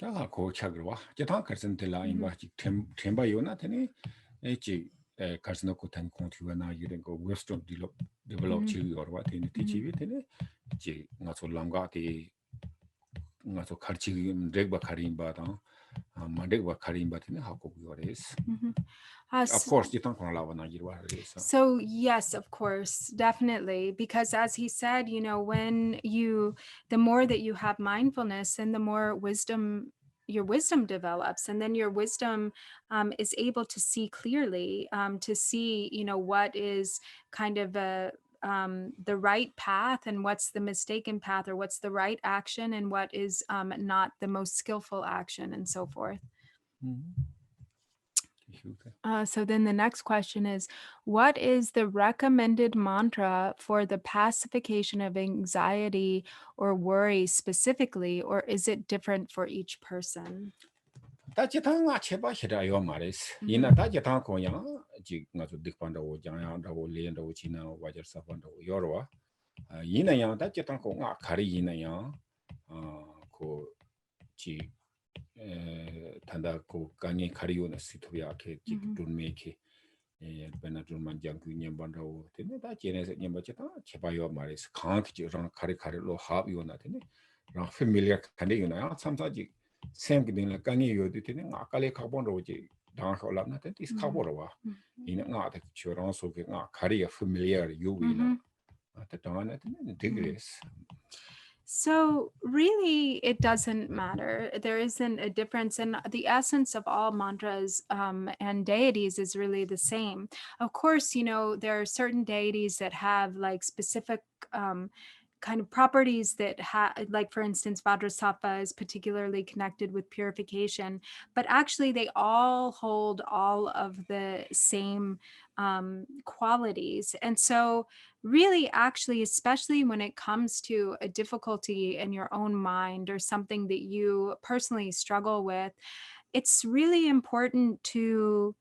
[SPEAKER 2] 아, 고 차그와. 제타 카센텔라 임바지 템바 요나테니 에치 카스노코 탄 콘티와나 이런 거 웨스턴 디벨롭 치 요르와 테니 티치비 테니 지 나소 람가티 나소 카르치 렉바 카림바다 마덱바 카림바 테니 하고 요레스. Of course, 제타 콘라와나 이르와 레스.
[SPEAKER 4] So yes, of course, definitely, because as he said, you know, the more that you have mindfulness, and the more your wisdom develops, and then your wisdom is able to see clearly, to see, you know, what is kind of the right path and what's the mistaken path, or what's the right action and what is not the most skillful action, and so forth. So then the next question is, what is the recommended mantra for the pacification of anxiety or worry specifically, or is it different for each person?
[SPEAKER 2] 다지탕아 체바시라요 말이스. 이나 다지탕 고야 지 나도 딕반다고 장야다고 레인다고 지나 와저사반다고 여러와. 이나야 다지탕 고가 가리 이나야 고지 단다고 강이 가리오나 시토비아케 지 돈메케 베나존만 장구 냠반다고 되네 다 제네서 냠바치타 체바요 말이스. 강하지 랑 가리로 합이오나 되네. 랑 패밀리아 간데 유나야 참사지 same thing like kangi yo de tene nga kale carbon ro ji dang ho lam na te is carbon ro wa ina nga ta churon so ke nga khari familiar you we na ta dang na tene degrees.
[SPEAKER 4] So really, it doesn't matter. There isn't a difference, and the essence of all mantras and deities is really the same. Of course, you know, there are certain deities that have like specific kind of properties that like for instance, Vajrasattva is particularly connected with purification, but actually they all hold all of the same qualities. And so really, actually, especially when it comes to a difficulty in your own mind or something that you personally struggle with, it's really important to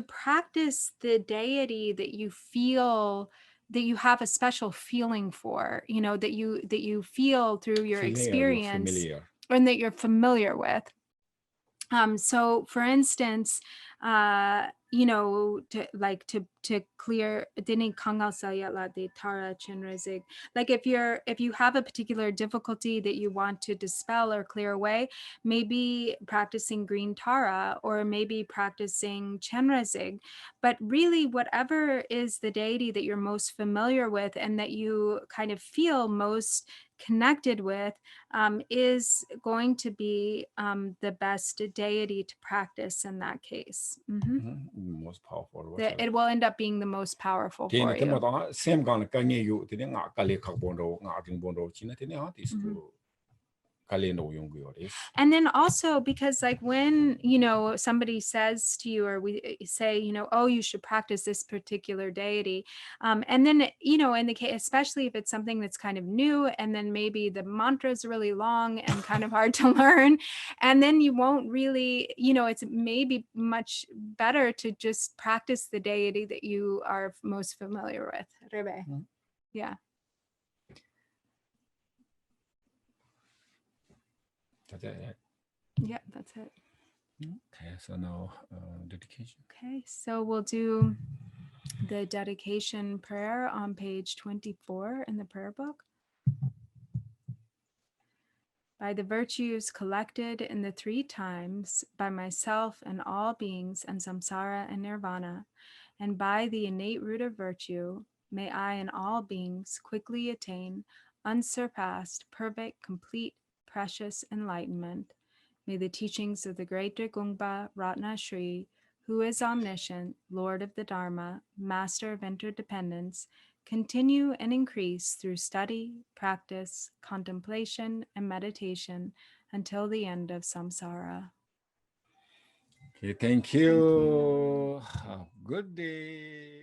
[SPEAKER 4] practice the deity that you feel, that you have a special feeling for, you know, that you feel through your experience and that you're familiar with. So for instance, you know, to clear dini kangal sayat de tara chenrezig. Like if you have a particular difficulty that you want to dispel or clear away, maybe practicing green tara or maybe practicing chenrezig. But really, whatever is the deity that you're most familiar with and that you kind of feel most connected with is going to be the best deity to practice in that case.
[SPEAKER 2] Most powerful.
[SPEAKER 4] It will end up being the most powerful for you.
[SPEAKER 2] Same kind of kangi you tene nga kale kakbondo nga ating bondo china tene ha tisku.
[SPEAKER 4] And then also, because like when, you know, somebody says to you, or we say, you know, oh, you should practice this particular deity. And then, you know, in the case, especially if it's something that's kind of new, and then maybe the mantra is really long and kind of hard to learn. And then you won't really, you know, it's maybe much better to just practice the deity that you are most familiar with. Rebe. Yeah. Yeah, that's it.
[SPEAKER 2] Okay, so now dedication.
[SPEAKER 4] Okay, so we'll do the dedication prayer on page 24 in the prayer book. By the virtues collected in the 3 times, by myself and all beings and samsara and nirvana, and by the innate root of virtue, may I and all beings quickly attain unsurpassed, perfect, complete, precious enlightenment. May the teachings of the great Dregungpa Ratna Shri who is omniscient, Lord of the Dharma, master of interdependence, continue and increase through study, practice, contemplation, and meditation until the end of samsara.
[SPEAKER 2] Okay, thank you. Have a good day.